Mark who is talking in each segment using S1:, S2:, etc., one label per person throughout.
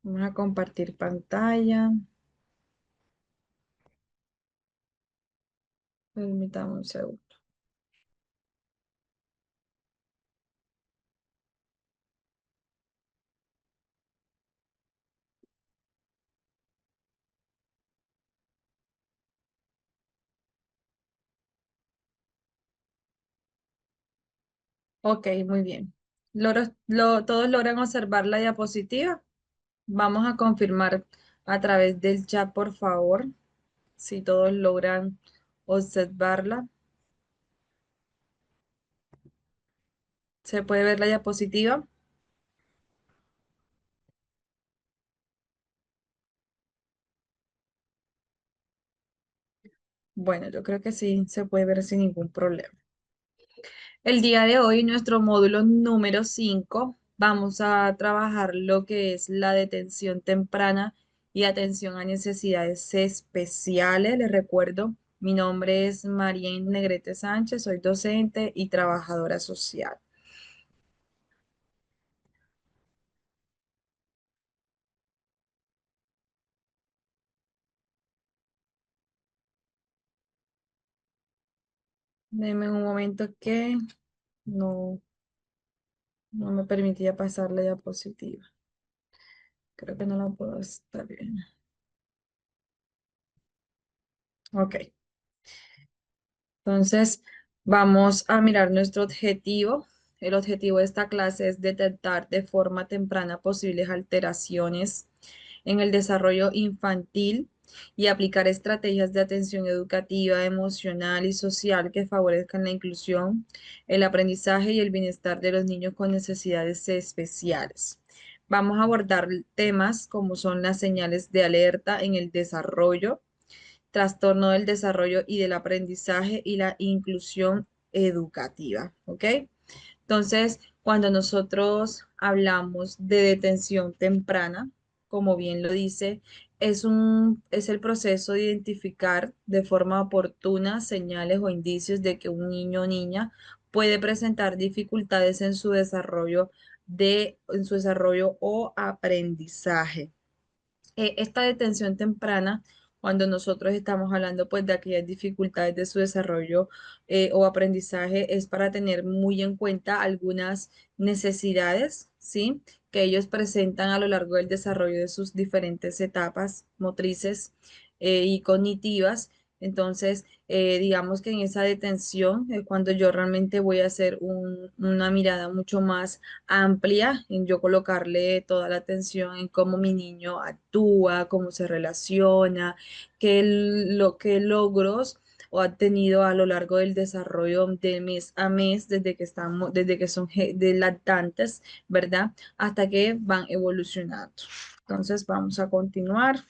S1: Vamos a compartir pantalla. Permítame un segundo. Ok, muy bien. ¿Todos logran observar la diapositiva? Vamos a confirmar a través del chat, por favor, si todos logran observarla. ¿Se puede ver la diapositiva? Bueno, yo creo que sí, se puede ver sin ningún problema. El día de hoy, nuestro módulo número 5, vamos a trabajar lo que es la detención temprana y atención a necesidades especiales. Les recuerdo, mi nombre es María Negrete Sánchez, soy docente y trabajadora social. Denme un momento que no, no me permitía pasar la diapositiva. Creo que no la puedo estar bien. Ok. Entonces, vamos a mirar nuestro objetivo. El objetivo de esta clase es detectar de forma temprana posibles alteraciones en el desarrollo infantil y aplicar estrategias de atención educativa, emocional y social que favorezcan la inclusión, el aprendizaje y el bienestar de los niños con necesidades especiales. Vamos a abordar temas como son las señales de alerta en el desarrollo, trastorno del desarrollo y del aprendizaje y la inclusión educativa, ¿ok? Entonces, cuando nosotros hablamos de detención temprana, como bien lo dice, es el proceso de identificar de forma oportuna señales o indicios de que un niño o niña puede presentar dificultades en su desarrollo o aprendizaje. Esta detención temprana, cuando nosotros estamos hablando pues de aquellas dificultades de su desarrollo o aprendizaje, es para tener muy en cuenta algunas necesidades, ¿sí? Que ellos presentan a lo largo del desarrollo de sus diferentes etapas motrices y cognitivas. Entonces, digamos que en esa detención es cuando yo realmente voy a hacer una mirada mucho más amplia, en yo colocarle toda la atención en cómo mi niño actúa, cómo se relaciona, qué logros o ha tenido a lo largo del desarrollo de mes a mes, desde que son de lactantes, ¿verdad? Hasta que van evolucionando. Entonces, vamos a continuar.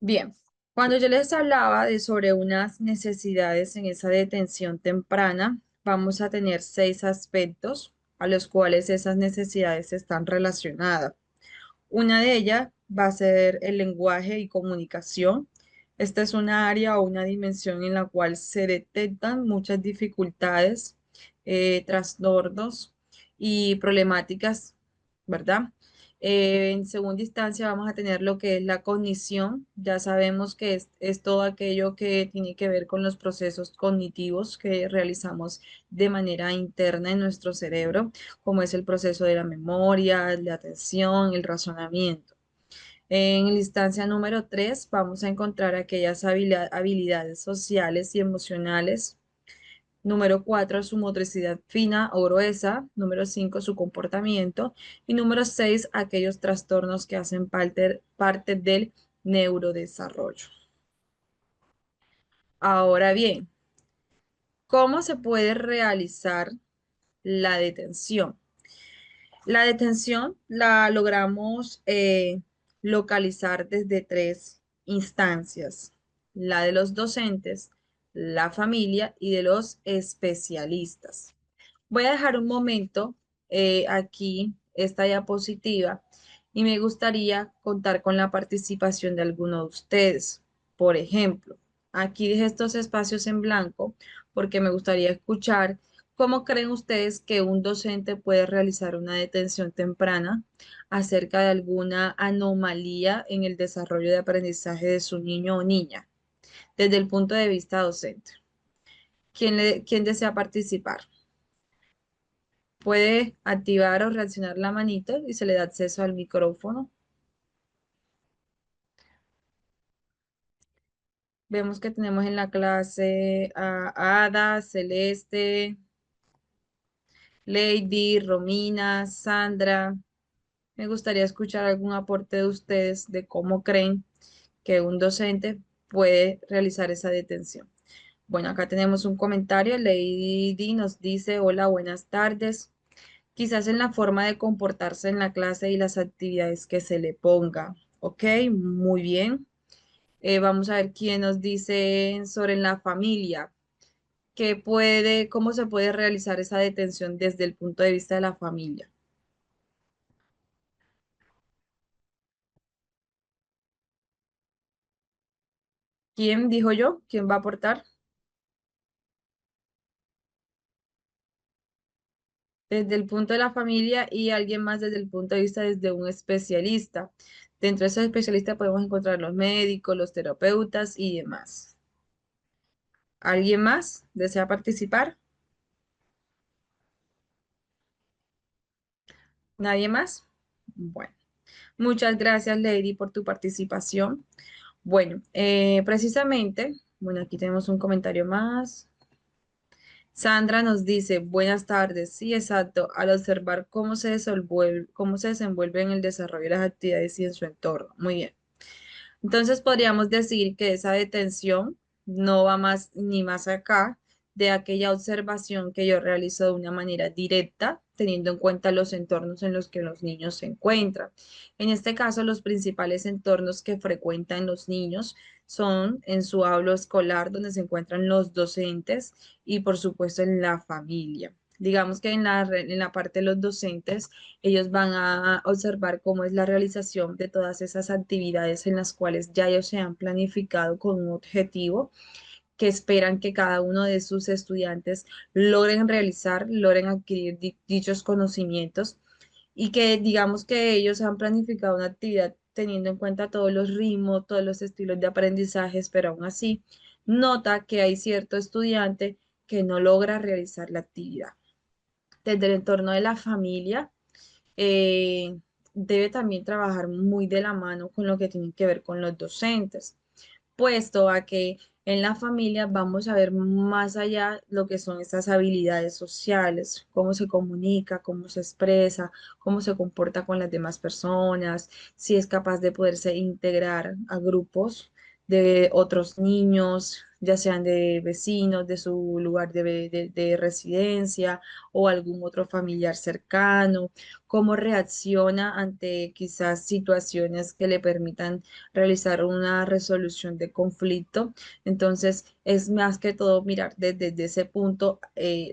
S1: Bien, cuando yo les hablaba de sobre unas necesidades en esa detención temprana, vamos a tener 6 aspectos a los cuales esas necesidades están relacionadas. Una de ellas va a ser el lenguaje y comunicación. Esta es una área o una dimensión en la cual se detectan muchas dificultades, trastornos y problemáticas, ¿verdad? En segunda instancia vamos a tener lo que es la cognición. Ya sabemos que es todo aquello que tiene que ver con los procesos cognitivos que realizamos de manera interna en nuestro cerebro, como es el proceso de la memoria, la atención, el razonamiento. En la instancia número 3 vamos a encontrar aquellas habilidades sociales y emocionales. Número 4 su motricidad fina o gruesa. Número 5 su comportamiento. Y número 6 aquellos trastornos que hacen parte del neurodesarrollo. Ahora bien, ¿cómo se puede realizar la detención? La detención la logramos localizar desde 3 instancias: la de los docentes, la familia y de los especialistas. Voy a dejar un momento aquí esta diapositiva y me gustaría contar con la participación de alguno de ustedes. Por ejemplo, aquí dejé estos espacios en blanco porque me gustaría escuchar ¿Cómo creen ustedes que un docente puede realizar una detención temprana acerca de alguna anomalía en el desarrollo de aprendizaje de su niño o niña desde el punto de vista docente? ¿Quién desea participar? Puede activar o reaccionar la manito y se le da acceso al micrófono. Vemos que tenemos en la clase a Ada, Celeste, Lady, Romina, Sandra. Me gustaría escuchar algún aporte de ustedes de cómo creen que un docente puede realizar esa detención. Bueno, acá tenemos un comentario. Lady nos dice, hola, buenas tardes. Quizás en la forma de comportarse en la clase y las actividades que se le ponga. Ok, muy bien. Vamos a ver quién nos dice sobre la familia. ¿Cómo se puede realizar esa detención desde el punto de vista de la familia? ¿Quién dijo yo? ¿Quién va a aportar? Desde el punto de la familia y alguien más desde el punto de vista desde un especialista. Dentro de esos especialistas podemos encontrar los médicos, los terapeutas y demás. ¿Alguien más desea participar? ¿Nadie más? Bueno, muchas gracias, Lady, por tu participación. Bueno, precisamente, bueno, aquí tenemos un comentario más. Sandra nos dice, buenas tardes. Sí, exacto. Al observar cómo se desenvuelve en el desarrollo de las actividades y en su entorno. Muy bien. Entonces podríamos decir que esa detención no va más ni más acá de aquella observación que yo realizo de una manera directa, teniendo en cuenta los entornos en los que los niños se encuentran. En este caso, los principales entornos que frecuentan los niños son en su aula escolar, donde se encuentran los docentes y, por supuesto, en la familia. Digamos que en la parte de los docentes, ellos van a observar cómo es la realización de todas esas actividades en las cuales ya ellos se han planificado con un objetivo que esperan que cada uno de sus estudiantes logren realizar, logren adquirir dichos conocimientos y que digamos que ellos han planificado una actividad teniendo en cuenta todos los ritmos, todos los estilos de aprendizaje, pero aún así nota que hay cierto estudiante que no logra realizar la actividad. Desde el entorno de la familia, eh, debe también trabajar muy de la mano con lo que tiene que ver con los docentes, puesto a que en la familia vamos a ver más allá lo que son estas habilidades sociales, cómo se comunica, cómo se expresa, cómo se comporta con las demás personas, si es capaz de poderse integrar a grupos de otros niños, ya sean de vecinos, de su lugar de residencia o algún otro familiar cercano, cómo reacciona ante quizás situaciones que le permitan realizar una resolución de conflicto. Entonces, es más que todo mirar desde ese punto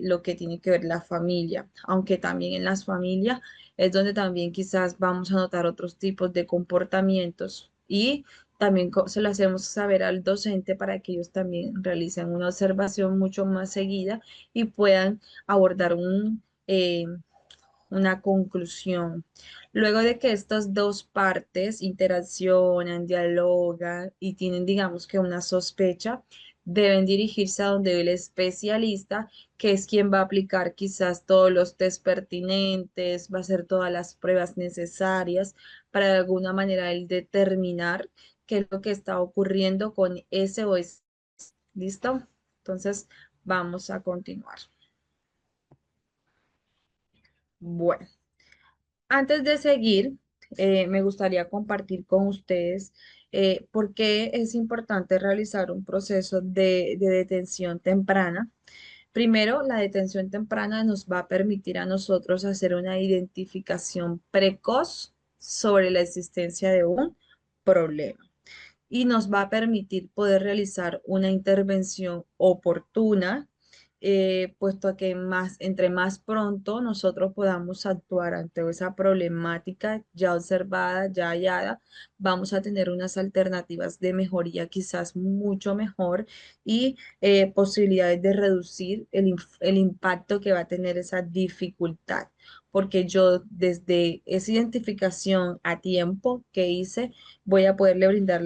S1: lo que tiene que ver la familia, aunque también en las familias es donde también quizás vamos a notar otros tipos de comportamientos y también se lo hacemos saber al docente para que ellos también realicen una observación mucho más seguida y puedan abordar una conclusión. Luego de que estas dos partes interaccionan, dialogan y tienen, digamos que una sospecha, deben dirigirse a donde el especialista, que es quien va a aplicar quizás todos los test pertinentes, va a hacer todas las pruebas necesarias para de alguna manera él determinar qué es lo que está ocurriendo con ese o ese. ¿Listo? Entonces, vamos a continuar. Bueno. Antes de seguir, me gustaría compartir con ustedes por qué es importante realizar un proceso de detención temprana. Primero, la detención temprana nos va a permitir a nosotros hacer una identificación precoz sobre la existencia de un problema y nos va a permitir poder realizar una intervención oportuna puesto a que entre más pronto nosotros podamos actuar ante esa problemática ya observada, ya hallada, vamos a tener unas alternativas de mejoría quizás mucho mejor y posibilidades de reducir el impacto que va a tener esa dificultad. Porque yo desde esa identificación a tiempo que hice, voy a poderle brindar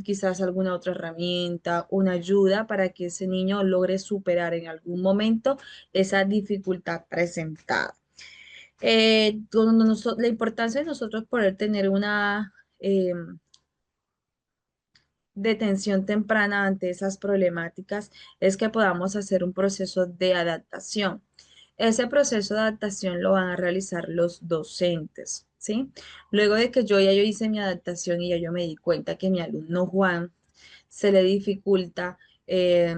S1: quizás alguna otra herramienta, una ayuda para que ese niño logre superar en algún momento esa dificultad presentada. La importancia de nosotros poder tener una detención temprana ante esas problemáticas es que podamos hacer un proceso de adaptación. Ese proceso de adaptación lo van a realizar los docentes, ¿sí? Luego de que yo hice mi adaptación y ya yo me di cuenta que mi alumno Juan se le dificulta eh,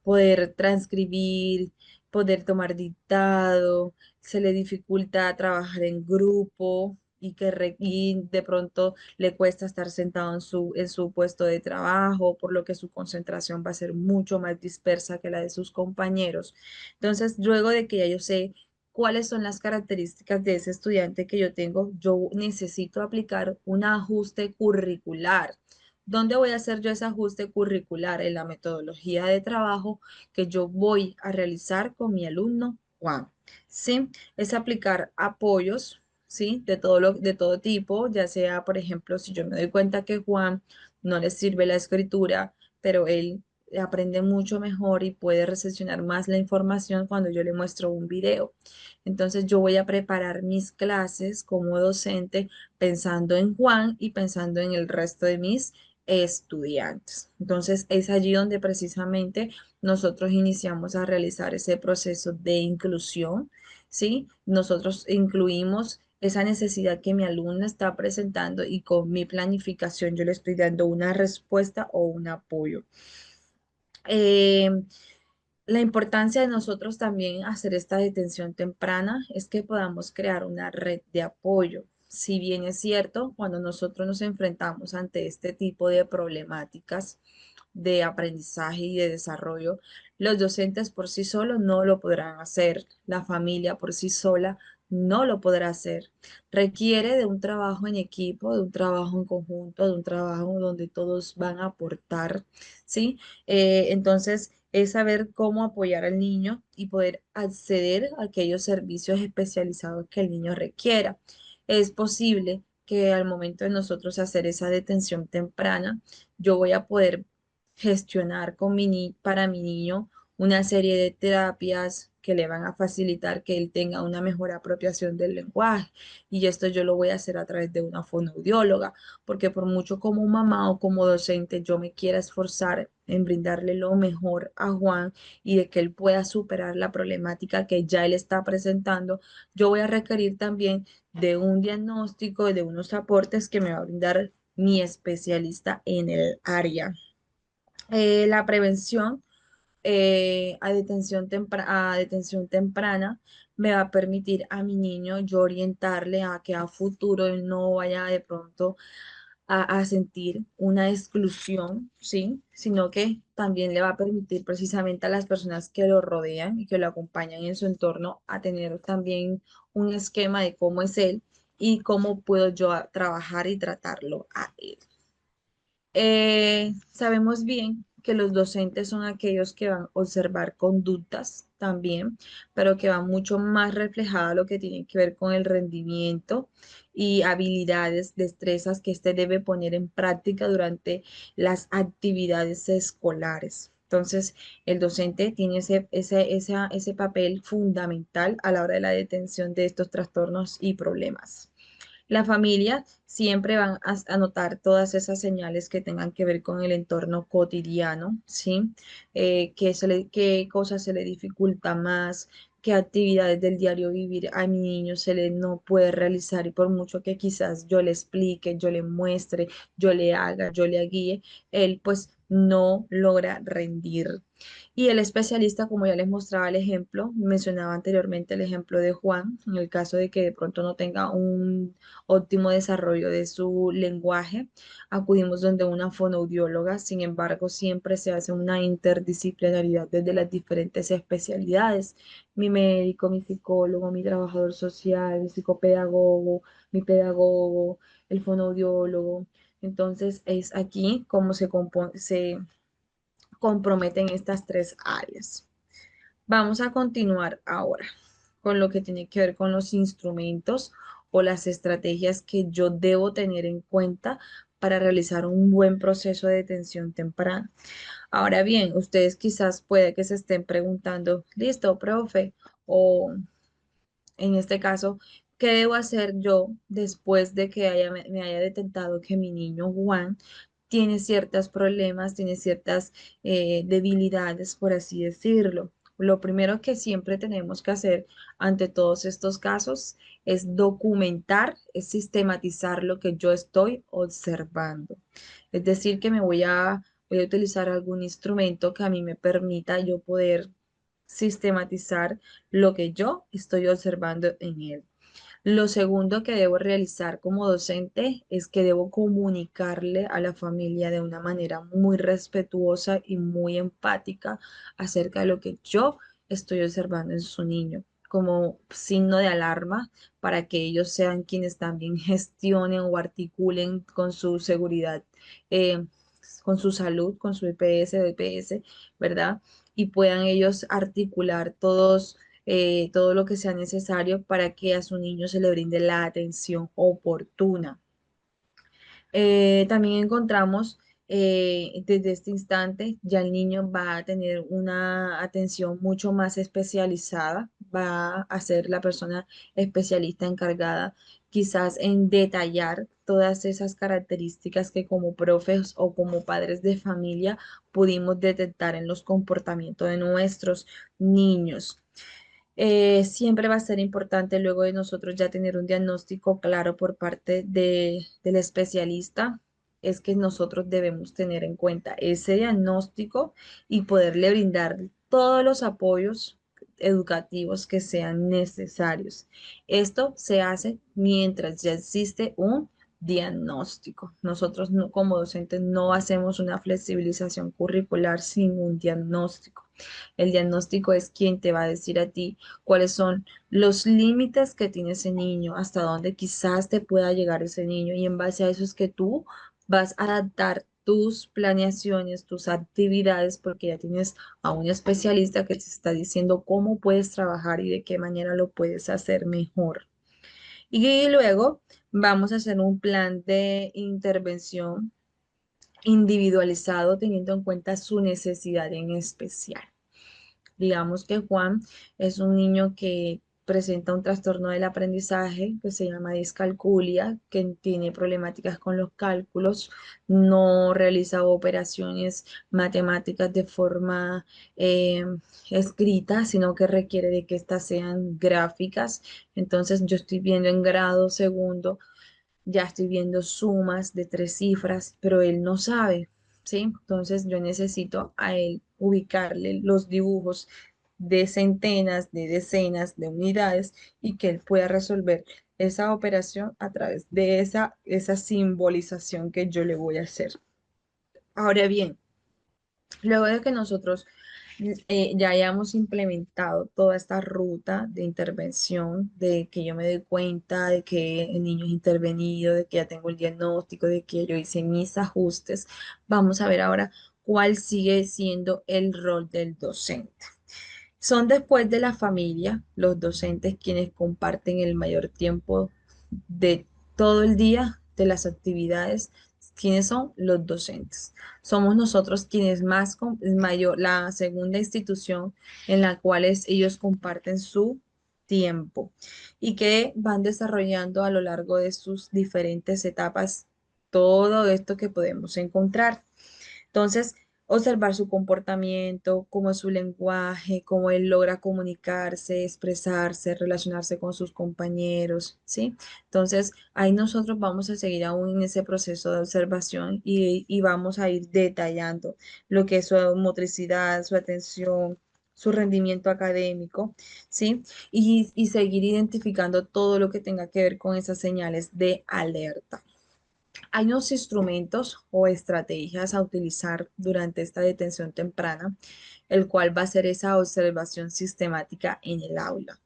S1: poder transcribir, poder tomar dictado, se le dificulta trabajar en grupo y de pronto le cuesta estar sentado en su puesto de trabajo, por lo que su concentración va a ser mucho más dispersa que la de sus compañeros. Entonces, luego de que ya yo sé cuáles son las características de ese estudiante que yo tengo, yo necesito aplicar un ajuste curricular. ¿Dónde voy a hacer yo ese ajuste curricular? En la metodología de trabajo que yo voy a realizar con mi alumno Juan. ¿Sí? Es aplicar apoyos, ¿sí? De todo tipo, ya sea, por ejemplo, si yo me doy cuenta que Juan no le sirve la escritura, pero él aprende mucho mejor y puede recepcionar más la información cuando yo le muestro un video. Entonces yo voy a preparar mis clases como docente pensando en Juan y pensando en el resto de mis estudiantes. Entonces es allí donde precisamente nosotros iniciamos a realizar ese proceso de inclusión, ¿sí? Nosotros incluimos esa necesidad que mi alumna está presentando y con mi planificación yo le estoy dando una respuesta o un apoyo. Eh, la importancia de nosotros también hacer esta detención temprana es que podamos crear una red de apoyo. Si bien es cierto, cuando nosotros nos enfrentamos ante este tipo de problemáticas de aprendizaje y de desarrollo, los docentes por sí solos no lo podrán hacer, la familia por sí sola no lo podrá hacer. Requiere de un trabajo en equipo, de un trabajo en conjunto, de un trabajo donde todos van a aportar, ¿sí? Entonces, es saber cómo apoyar al niño y poder acceder a aquellos servicios especializados que el niño requiera. Es posible que al momento de nosotros hacer esa detención temprana, yo voy a poder gestionar para mi niño una serie de terapias que le van a facilitar que él tenga una mejor apropiación del lenguaje. Y esto yo lo voy a hacer a través de una fonoaudióloga, porque por mucho como mamá o como docente yo me quiera esforzar en brindarle lo mejor a Juan y de que él pueda superar la problemática que ya él está presentando, yo voy a requerir también de un diagnóstico, de unos aportes que me va a brindar mi especialista en el área. La prevención a detención temprana me va a permitir a mi niño yo orientarle a que a futuro él no vaya de pronto a sentir una exclusión, ¿sí? Sino que también le va a permitir precisamente a las personas que lo rodean y que lo acompañan en su entorno a tener también un esquema de cómo es él y cómo puedo yo trabajar y tratarlo a él. Sabemos bien que los docentes son aquellos que van a observar conductas también, pero que van mucho más reflejado a lo que tiene que ver con el rendimiento y habilidades, destrezas que éste debe poner en práctica durante las actividades escolares. Entonces, el docente tiene ese papel fundamental a la hora de la detención de estos trastornos y problemas. La familia siempre van a notar todas esas señales que tengan que ver con el entorno cotidiano, ¿sí? Qué cosas se le dificulta más, qué actividades del diario vivir a mi niño se le no puede realizar y por mucho que quizás yo le explique, yo le muestre, yo le haga, yo le guíe, él pues no logra rendir. Y el especialista, como ya les mostraba el ejemplo, mencionaba anteriormente el ejemplo de Juan, en el caso de que de pronto no tenga un óptimo desarrollo de su lenguaje, acudimos donde una fonoaudióloga. Sin embargo, siempre se hace una interdisciplinaridad desde las diferentes especialidades. Mi médico, mi psicólogo, mi trabajador social, mi psicopedagogo, mi pedagogo, el fonoaudiólogo. Entonces, es aquí como se comprometen estas tres áreas. Vamos a continuar ahora con lo que tiene que ver con los instrumentos o las estrategias que yo debo tener en cuenta para realizar un buen proceso de detención temprana. Ahora bien, ustedes quizás puede que se estén preguntando, listo, profe, o en este caso, ¿qué debo hacer yo después de que me haya detectado que mi niño Juan tiene ciertos problemas, tiene ciertas debilidades, por así decirlo? Lo primero que siempre tenemos que hacer ante todos estos casos es documentar, es sistematizar lo que yo estoy observando. Es decir, que voy a utilizar algún instrumento que a mí me permita yo poder sistematizar lo que yo estoy observando en él. Lo segundo que debo realizar como docente es que debo comunicarle a la familia de una manera muy respetuosa y muy empática acerca de lo que yo estoy observando en su niño, como signo de alarma para que ellos sean quienes también gestionen o articulen con su seguridad, eh, con su salud, con su EPS o EPS, ¿verdad? Y puedan ellos articular todo lo que sea necesario para que a su niño se le brinde la atención oportuna. También encontramos desde este instante ya el niño va a tener una atención mucho más especializada, va a ser la persona especialista encargada quizás en detallar todas esas características que como profes o como padres de familia pudimos detectar en los comportamientos de nuestros niños. Siempre va a ser importante luego de nosotros ya tener un diagnóstico claro por parte del especialista, es que nosotros debemos tener en cuenta ese diagnóstico y poderle brindar todos los apoyos educativos que sean necesarios. Esto se hace mientras ya existe un diagnóstico. Nosotros como docentes no hacemos una flexibilización curricular sin un diagnóstico. El diagnóstico es quien te va a decir a ti cuáles son los límites que tiene ese niño, hasta dónde quizás te pueda llegar ese niño y en base a eso es que tú vas a adaptar tus planeaciones, tus actividades, porque ya tienes a un especialista que te está diciendo cómo puedes trabajar y de qué manera lo puedes hacer mejor. Y luego vamos a hacer un plan de intervención individualizado teniendo en cuenta su necesidad en especial. Digamos que Juan es un niño que presenta un trastorno del aprendizaje que se llama discalculia, que tiene problemáticas con los cálculos, no realiza operaciones matemáticas de forma eh, escrita, sino que requiere de que éstas sean gráficas. Entonces yo estoy viendo en grado segundo, ya estoy viendo sumas de tres cifras, pero él no sabe, ¿sí? Entonces yo necesito a él ubicarle los dibujos de centenas, de decenas, de unidades y que él pueda resolver esa operación a través de esa simbolización que yo le voy a hacer. Ahora bien, luego de que nosotros ya hayamos implementado toda esta ruta de intervención, de que yo me doy cuenta de que el niño es intervenido, de que ya tengo el diagnóstico, de que yo hice mis ajustes, vamos a ver ahora cuál sigue siendo el rol del docente. Son después de la familia los docentes quienes comparten el mayor tiempo de todo el día, de las actividades. ¿Quiénes son? Los docentes. Somos nosotros quienes más, mayor, la segunda institución en la cual ellos comparten su tiempo y que van desarrollando a lo largo de sus diferentes etapas todo esto que podemos encontrar. Entonces, observar su comportamiento, cómo es su lenguaje, cómo él logra comunicarse, expresarse, relacionarse con sus compañeros, ¿sí? Entonces, ahí nosotros vamos a seguir aún en ese proceso de observación y vamos a ir detallando lo que es su motricidad, su atención, su rendimiento académico, ¿sí? Y seguir identificando todo lo que tenga que ver con esas señales de alerta. Hay unos instrumentos o estrategias a utilizar durante esta detención temprana, el cual va a ser esa observación sistemática en el aula.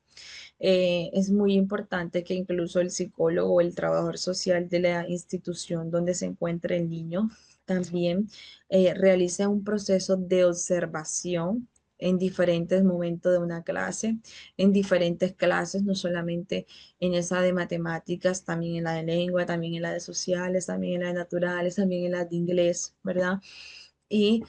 S1: Es muy importante que incluso el psicólogo o el trabajador social de la institución donde se encuentre el niño también realice un proceso de observación en diferentes momentos de una clase, en diferentes clases, no solamente en esa de matemáticas, también en la de lengua, también en la de sociales, también en la de naturales, también en la de inglés, ¿verdad? Y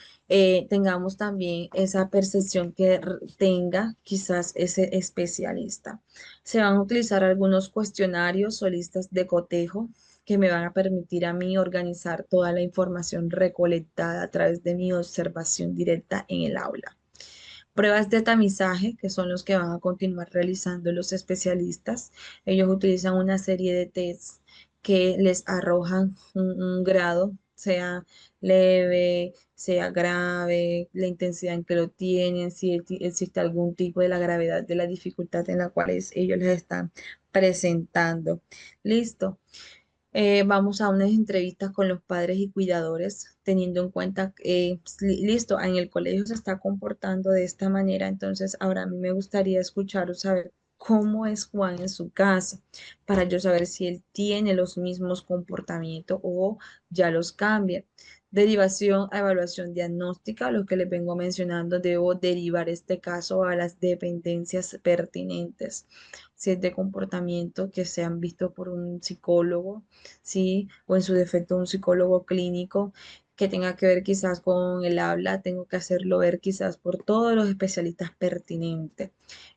S1: tengamos también esa percepción que tenga quizás ese especialista. Se van a utilizar algunos cuestionarios o listas de cotejo que me van a permitir a mí organizar toda la información recolectada a través de mi observación directa en el aula. Pruebas de tamizaje, que son los que van a continuar realizando los especialistas. Ellos utilizan una serie de tests que les arrojan un grado, sea leve, sea grave, la intensidad en que lo tienen, si existe algún tipo de la gravedad de la dificultad en la cual ellos les están presentando. Listo. Vamos a unas entrevistas con los padres y cuidadores, teniendo en cuenta que, listo, en el colegio se está comportando de esta manera, entonces ahora a mí me gustaría escuchar o saber cómo es Juan en su casa, para yo saber si él tiene los mismos comportamientos o ya los cambia. Derivación a evaluación diagnóstica, lo que les vengo mencionando, debo derivar este caso a las dependencias pertinentes. Si es de comportamiento que se han visto por un psicólogo, ¿sí? O en su defecto un psicólogo clínico que tenga que ver quizás con el habla, tengo que hacerlo ver quizás por todos los especialistas pertinentes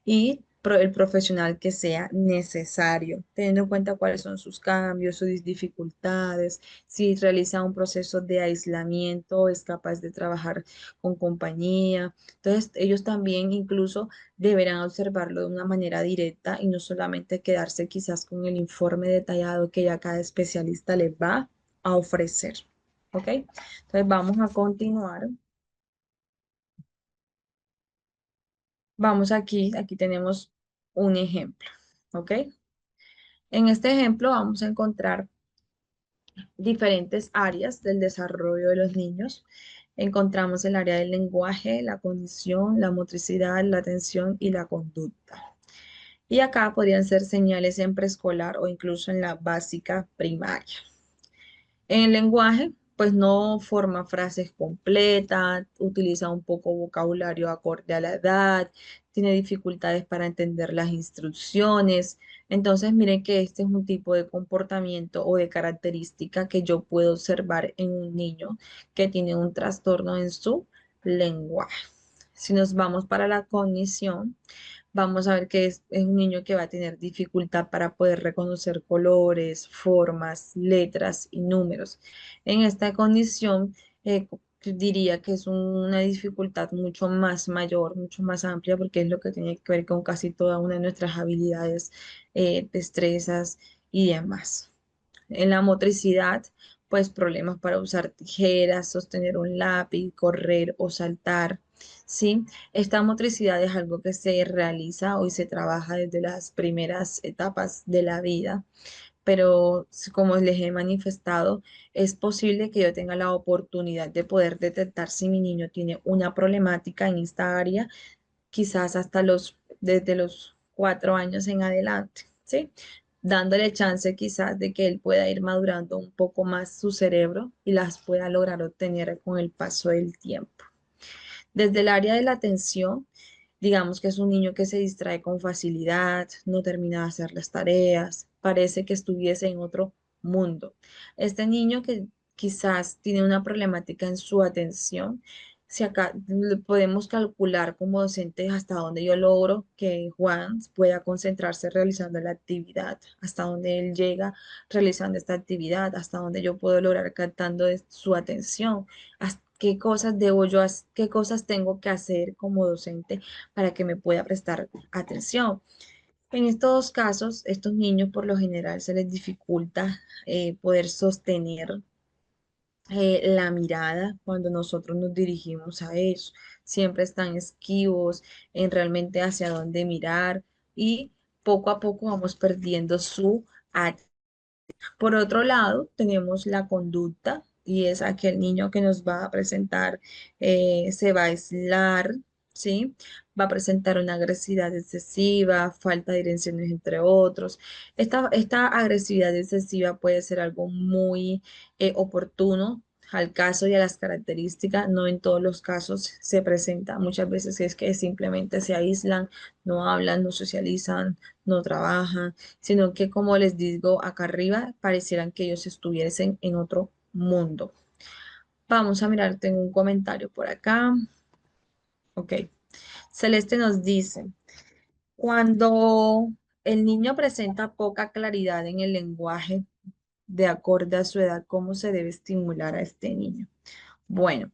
S1: y el profesional que sea necesario, teniendo en cuenta cuáles son sus cambios, sus dificultades, si realiza un proceso de aislamiento, es capaz de trabajar con compañía. Entonces, ellos también incluso deberán observarlo de una manera directa y no solamente quedarse quizás con el informe detallado que ya cada especialista les va a ofrecer. ¿Ok? Entonces vamos a continuar. Vamos aquí, aquí tenemos un ejemplo. ¿Ok? En este ejemplo vamos a encontrar diferentes áreas del desarrollo de los niños. Encontramos el área del lenguaje, la cognición, la motricidad, la atención y la conducta. Y acá podrían ser señales en preescolar o incluso en la básica primaria. En el lenguaje, pues no forma frases completas, utiliza un poco vocabulario acorde a la edad, tiene dificultades para entender las instrucciones. Entonces, miren que este es un tipo de comportamiento o de característica que yo puedo observar en un niño que tiene un trastorno en su lenguaje. Si nos vamos para la cognición, vamos a ver que es un niño que va a tener dificultad para poder reconocer colores, formas, letras y números. En esta condición, diría que es una dificultad mucho más mayor, mucho más amplia, porque es lo que tiene que ver con casi toda una de nuestras habilidades, destrezas y demás. En la motricidad, pues problemas para usar tijeras, sostener un lápiz, correr o saltar. ¿Sí? Esta motricidad es algo que se realiza y se trabaja desde las primeras etapas de la vida, pero como les he manifestado, es posible que yo tenga la oportunidad de poder detectar si mi niño tiene una problemática en esta área quizás hasta desde los 4 años en adelante, ¿sí? Dándole chance quizás de que él pueda ir madurando un poco más su cerebro y las pueda lograr obtener con el paso del tiempo. Desde el área de la atención, digamos que es un niño que se distrae con facilidad, no termina de hacer las tareas, parece que estuviese en otro mundo. Este niño que quizás tiene una problemática en su atención, si acá podemos calcular como docentes hasta dónde yo logro que Juan pueda concentrarse realizando la actividad, hasta dónde él llega realizando esta actividad, hasta dónde yo puedo lograr captando su atención, qué cosas qué cosas tengo que hacer como docente para que me pueda prestar atención. En estos casos, estos niños por lo general se les dificulta poder sostener la mirada cuando nosotros nos dirigimos a ellos. Siempre están esquivos en realmente hacia dónde mirar y poco a poco vamos perdiendo su atención. Por otro lado, tenemos la conducta y es aquel niño que nos va a presentar, se va a aislar, ¿sí? Va a presentar una agresividad excesiva, falta de direcciones, entre otros. Esta agresividad excesiva puede ser algo muy oportuno al caso y a las características. No en todos los casos se presenta. Muchas veces es que simplemente se aíslan, no hablan, no socializan, no trabajan, sino que como les digo acá arriba, parecieran que ellos estuviesen en otro mundo. Vamos a mirar, tengo un comentario por acá. Ok. Celeste nos dice, cuando el niño presenta poca claridad en el lenguaje de acorde a su edad, ¿cómo se debe estimular a este niño? Bueno,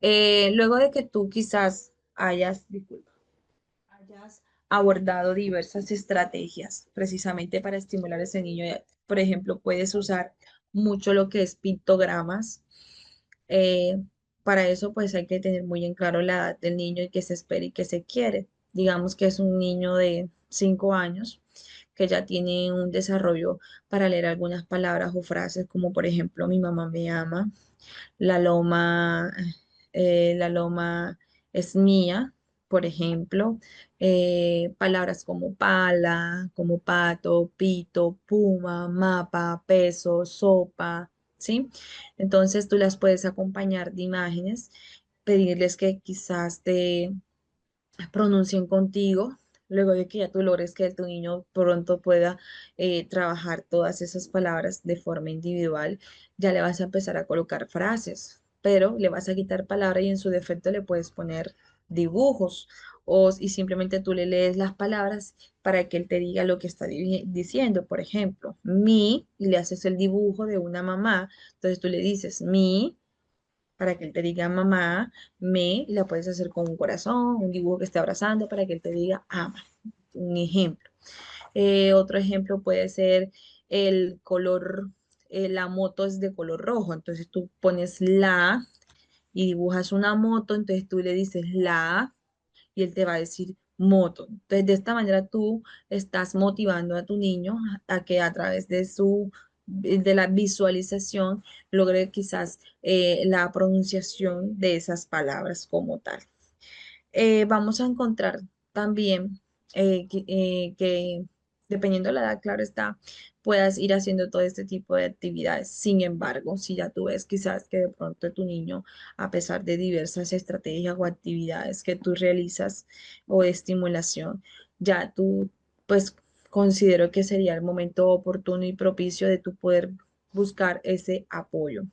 S1: luego de que tú quizás disculpa, hayas abordado diversas estrategias precisamente para estimular a ese niño. Por ejemplo, puedes usar mucho lo que es pictogramas. Eh, para eso, pues hay que tener muy en claro la edad del niño y qué se espera y qué se quiere. Digamos que es un niño de 5 años que ya tiene un desarrollo para leer algunas palabras o frases, como por ejemplo, mi mamá me ama, la loma, la loma es mía, por ejemplo. Palabras como pala, como pato, pito, puma, mapa, peso, sopa, ¿sí? Entonces tú las puedes acompañar de imágenes, pedirles que quizás te pronuncien contigo, luego de que ya tú logres que tu niño pronto pueda trabajar todas esas palabras de forma individual, ya le vas a empezar a colocar frases, pero le vas a quitar palabras y en su defecto le puedes poner dibujos y simplemente tú le lees las palabras para que él te diga lo que está diciendo. Por ejemplo, mi, y le haces el dibujo de una mamá, entonces tú le dices mi para que él te diga mamá, me, y la puedes hacer con un corazón, un dibujo que esté abrazando para que él te diga ama. Un ejemplo. Otro ejemplo puede ser el color, la moto es de color rojo, entonces tú pones la y dibujas una moto, entonces tú le dices la y él te va a decir moto. Entonces, de esta manera tú estás motivando a tu niño a que a través de la visualización logre quizás la pronunciación de esas palabras como tal. Vamos a encontrar también que dependiendo de la edad, claro está, puedas ir haciendo todo este tipo de actividades. Sin embargo, si ya tú ves quizás que de pronto tu niño, a pesar de diversas estrategias o actividades que tú realizas o de estimulación, ya tú pues considero que sería el momento oportuno y propicio de tu poder buscar ese apoyo.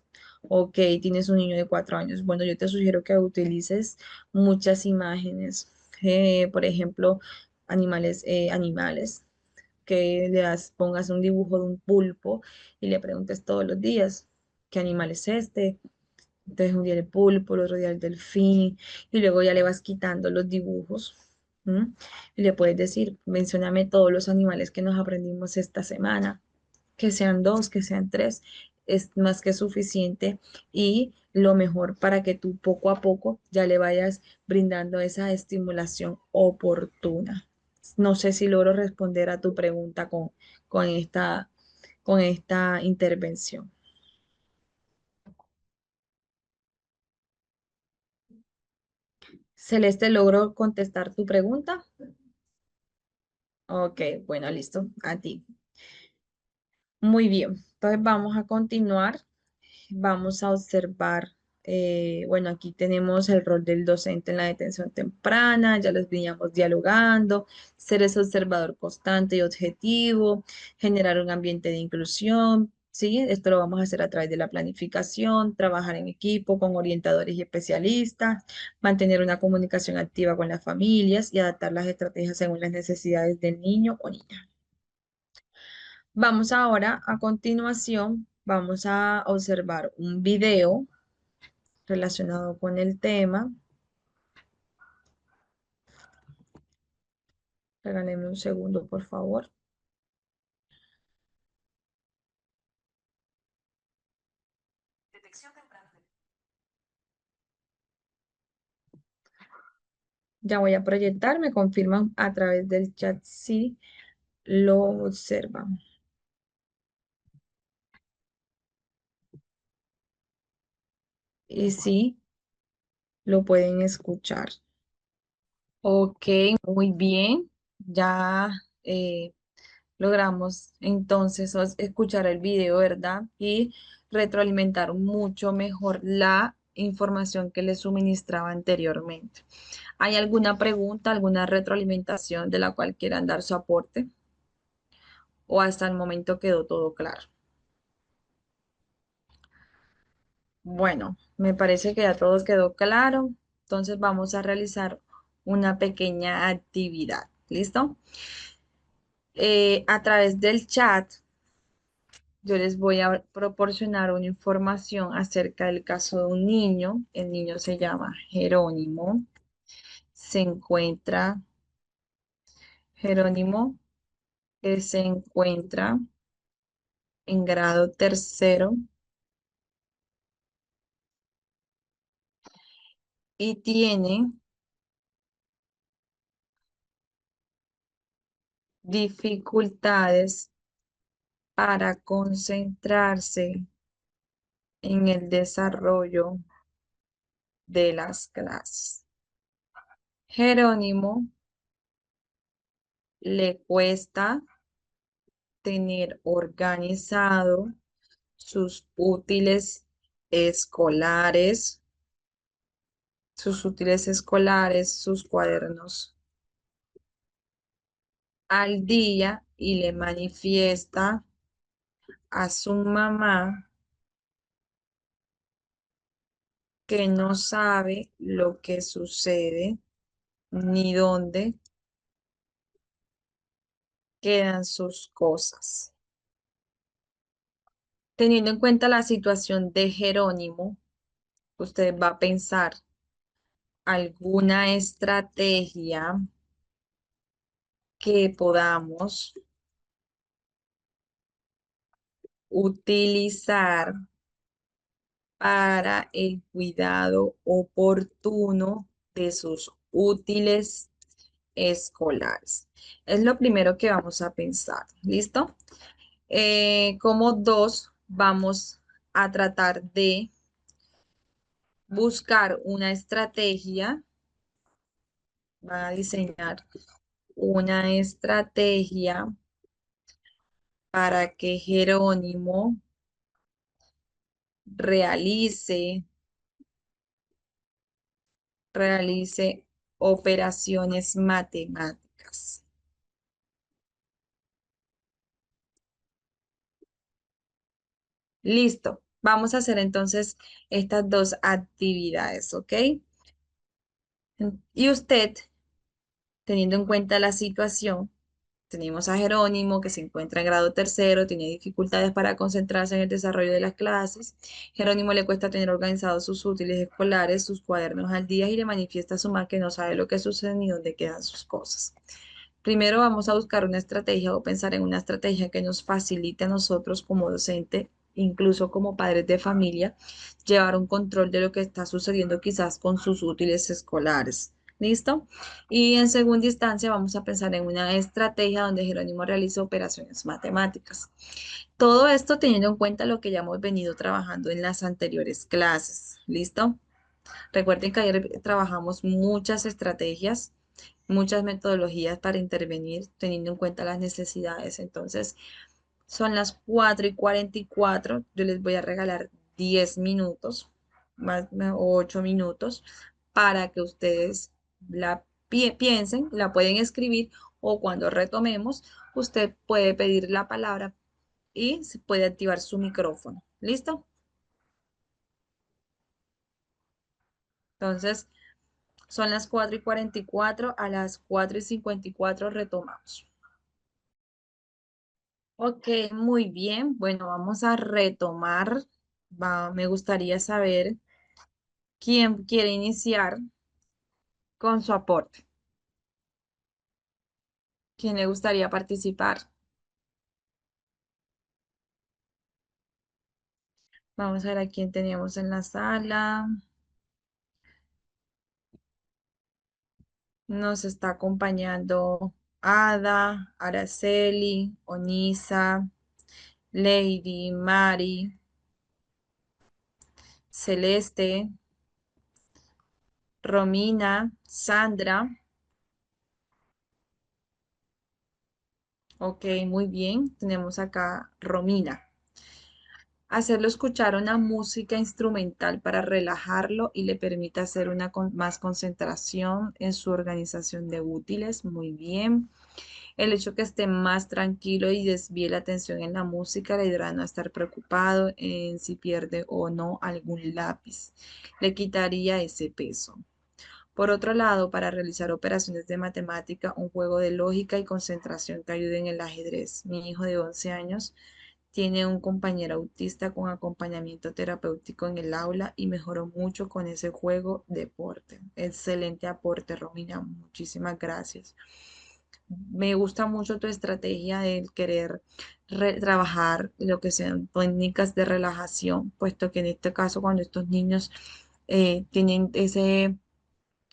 S1: Ok, tienes un niño de 4 años. Bueno, yo te sugiero que utilices muchas imágenes, por ejemplo, animales, que pongas un dibujo de un pulpo y le preguntes todos los días, ¿qué animal es este? Entonces un día el pulpo, el otro día el delfín, y luego ya le vas quitando los dibujos. ¿M? Y le puedes decir, mencióname todos los animales que nos aprendimos esta semana, que sean dos, que sean tres, es más que suficiente y lo mejor para que tú poco a poco ya le vayas brindando esa estimulación oportuna. No sé si logro responder a tu pregunta con con esta intervención. Celeste, ¿logro contestar tu pregunta? Ok, bueno, listo, a ti. Muy bien, entonces vamos a continuar. Vamos a observar, bueno, aquí tenemos el rol del docente en la detención temprana, ya los veníamos dialogando, ser ese observador constante y objetivo, generar un ambiente de inclusión, ¿sí? Esto lo vamos a hacer a través de la planificación, trabajar en equipo con orientadores y especialistas, mantener una comunicación activa con las familias y adaptar las estrategias según las necesidades del niño o niña. Vamos ahora, a continuación, vamos a observar un video relacionado con el tema. Regáleme un segundo, por favor. Ya voy a proyectar, me confirman a través del chat si lo observan y si lo pueden escuchar. Ok, muy bien. Ya eh, logramos entonces escuchar el video, ¿verdad? Y retroalimentar mucho mejor la información que les suministraba anteriormente. ¿Hay alguna pregunta, alguna retroalimentación de la cual quieran dar su aporte? ¿O hasta el momento quedó todo claro? Bueno, me parece que ya todo quedó claro. Entonces vamos a realizar una pequeña actividad. ¿Listo? A través del chat, yo les voy a proporcionar una información acerca del caso de un niño. El niño se llama Jerónimo. Se encuentra, Jerónimo, se encuentra en grado tercero y tiene dificultades para concentrarse en el desarrollo de las clases. Jerónimo le cuesta tener organizado sus útiles escolares, sus cuadernos al día y le manifiesta a su mamá que no sabe lo que sucede ni dónde quedan sus cosas. Teniendo en cuenta la situación de Jerónimo, usted va a pensar alguna estrategia que podamos utilizar para el cuidado oportuno de sus útiles escolares. Es lo primero que vamos a pensar. ¿Listo? Como dos, vamos a tratar de buscar una estrategia, van a diseñar una estrategia para que Jerónimo realice, realice operaciones matemáticas. Listo. Vamos a hacer entonces estas dos actividades, ¿ok? Y usted, teniendo en cuenta la situación, tenemos a Jerónimo que se encuentra en grado tercero, tiene dificultades para concentrarse en el desarrollo de las clases. Jerónimo le cuesta tener organizados sus útiles escolares, sus cuadernos al día y le manifiesta a su mamá que no sabe lo que sucede ni dónde quedan sus cosas. Primero vamos a buscar una estrategia o pensar en una estrategia que nos facilite a nosotros como docente, incluso como padres de familia, llevar un control de lo que está sucediendo quizás con sus útiles escolares. ¿Listo? Y en segunda instancia vamos a pensar en una estrategia donde Jerónimo realiza operaciones matemáticas. Todo esto teniendo en cuenta lo que ya hemos venido trabajando en las anteriores clases. ¿Listo? Recuerden que ayer trabajamos muchas estrategias, muchas metodologías para intervenir teniendo en cuenta las necesidades. Entonces, son las 4:44. Yo les voy a regalar 10 minutos, o 8 minutos, para que ustedes la piensen, la pueden escribir o cuando retomemos, usted puede pedir la palabra y se puede activar su micrófono. ¿Listo? Entonces, son las 4:44, a las 4:54 retomamos. Ok, muy bien. Bueno, vamos a retomar. Me gustaría saber ¿Quién quiere iniciar con su aporte? ¿Quién le gustaría participar? Vamos a ver a quién teníamos en la sala. Nos está acompañando Ada, Araceli, Onisa, Lady, Mari, Celeste, Romina, Sandra. Ok, muy bien. Tenemos acá Romina. Hacerlo escuchar una música instrumental para relajarlo y le permite hacer una más concentración en su organización de útiles. Muy bien. El hecho que esté más tranquilo y desvíe la atención en la música le ayudará a no estar preocupado en si pierde o no algún lápiz. Le quitaría ese peso. Por otro lado, para realizar operaciones de matemática, un juego de lógica y concentración que ayude en el ajedrez. Mi hijo de 11 años tiene un compañero autista con acompañamiento terapéutico en el aula y mejoró mucho con ese juego deporte. Excelente aporte, Romina. Muchísimas gracias. Me gusta mucho tu estrategia de querer trabajar lo que sean técnicas de relajación, puesto que en este caso cuando estos niños tienen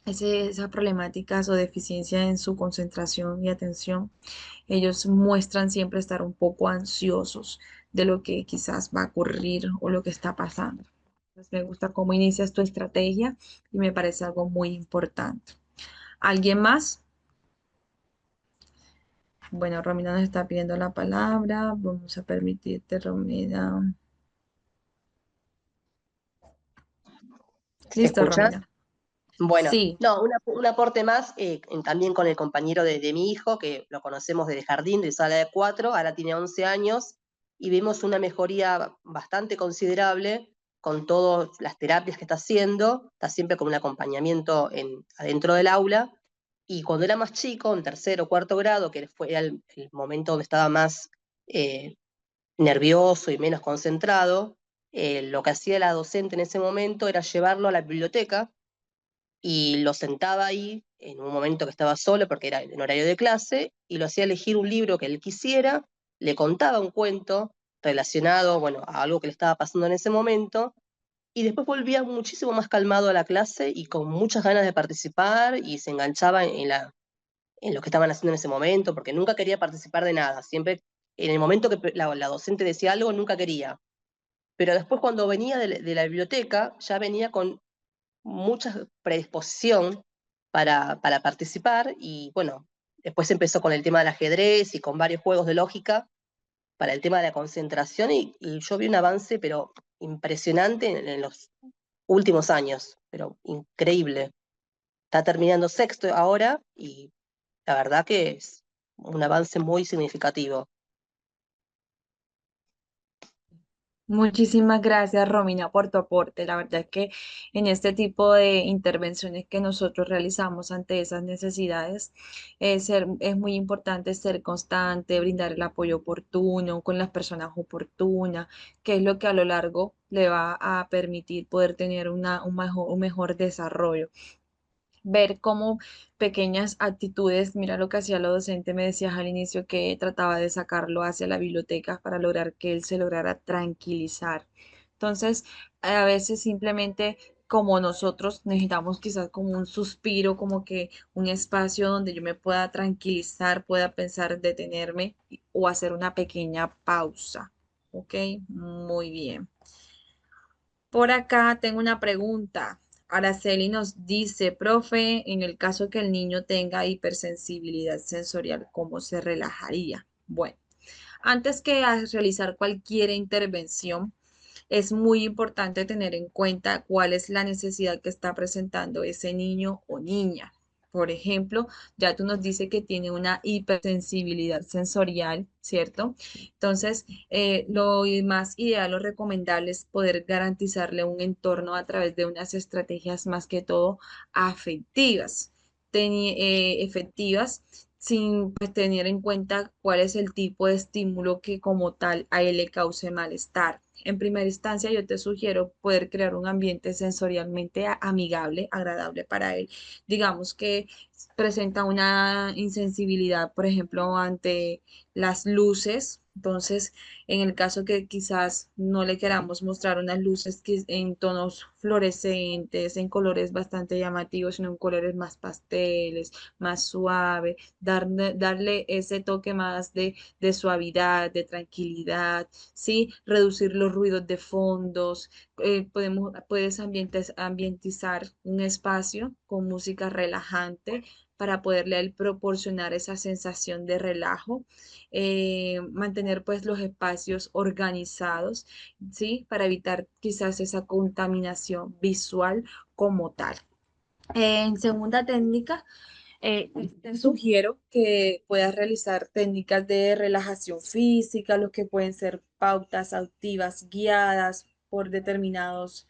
S1: esas problemáticas o deficiencia en su concentración y atención, ellos muestran siempre estar un poco ansiosos de lo que quizás va a ocurrir o lo que está pasando. Entonces, me gusta cómo inicias tu estrategia y me parece algo muy importante. ¿Alguien más? Bueno, Romina nos está pidiendo la palabra. Vamos a permitirte, Romina.
S2: ¿Se
S1: Listo,
S2: escucha?
S1: Romina.
S2: Bueno,
S1: Sí.
S2: no, un aporte más, también con el compañero de mi hijo, que lo conocemos desde jardín, de sala de 4, ahora tiene 11 años, y vemos una mejoría bastante considerable con todas las terapias que está siempre con un acompañamiento adentro del aula, y cuando era más chico, en tercero o cuarto grado, que fue el momento donde estaba más eh, nervioso y menos concentrado, lo que hacía la docente en ese momento era llevarlo a la biblioteca y lo sentaba ahí en un momento que estaba solo porque era en horario de clase y lo hacía elegir un libro que él quisiera, le contaba un cuento relacionado, bueno, a algo que le estaba pasando en ese momento y después volvía muchísimo más calmado a la clase y con muchas ganas de participar y se enganchaba en lo que estaban haciendo en ese momento porque nunca quería participar de nada, siempre en el momento que la docente decía algo nunca quería. Pero después cuando venía de la biblioteca ya venía con mucha predisposición para participar y bueno, después empezó con el tema del ajedrez y con varios juegos de lógica para el tema de la concentración y yo vi un avance pero impresionante en los últimos años, pero increíble. Está terminando sexto ahora y la verdad que es un avance muy significativo.
S1: Muchísimas gracias, Romina, por tu aporte. La verdad es que en este tipo de intervenciones que nosotros realizamos ante esas necesidades, es muy importante ser constante, brindar el apoyo oportuno con las personas oportunas, que es lo que a lo largo le va a permitir poder tener un mejor desarrollo, ver cómo pequeñas actitudes, mira lo que hacía la docente, me decías al inicio que trataba de sacarlo hacia la biblioteca para lograr que él se lograra tranquilizar. Entonces, a veces simplemente como nosotros necesitamos quizás como un suspiro, como que un espacio donde yo me pueda tranquilizar, pueda pensar, detenerme o hacer una pequeña pausa. ¿Ok? Muy bien. Por acá tengo una pregunta. Araceli nos dice, profe, en el caso que el niño tenga hipersensibilidad sensorial, ¿cómo se relajaría? Bueno, antes que realizar cualquier intervención, es muy importante tener en cuenta cuál es la necesidad que está presentando ese niño o niña. Por ejemplo, ya tú nos dices que tiene una hipersensibilidad sensorial, ¿cierto? Entonces, lo más ideal o recomendable es poder garantizarle un entorno a través de unas estrategias más que todo afectivas, efectivas, sin pues, tener en cuenta cuál es el tipo de estímulo que como tal a él le cause malestar. En primera instancia, yo te sugiero poder crear un ambiente sensorialmente amigable, agradable para él. Digamos que presenta una insensibilidad, por ejemplo, ante las luces. Entonces, en el caso que quizás no le queramos mostrar unas luces que en tonos fluorescentes, en colores bastante llamativos, sino en colores más pasteles, más suave, darle ese toque más de suavidad, de tranquilidad, ¿sí? Reducir los ruidos de fondos. Puedes ambientizar un espacio con música relajante para poderle a él proporcionar esa sensación de relajo, mantener pues los espacios organizados, ¿sí? Para evitar quizás esa contaminación visual como tal. En segunda técnica, te sugiero que puedas realizar técnicas de relajación física, lo que pueden ser pautas activas guiadas por determinados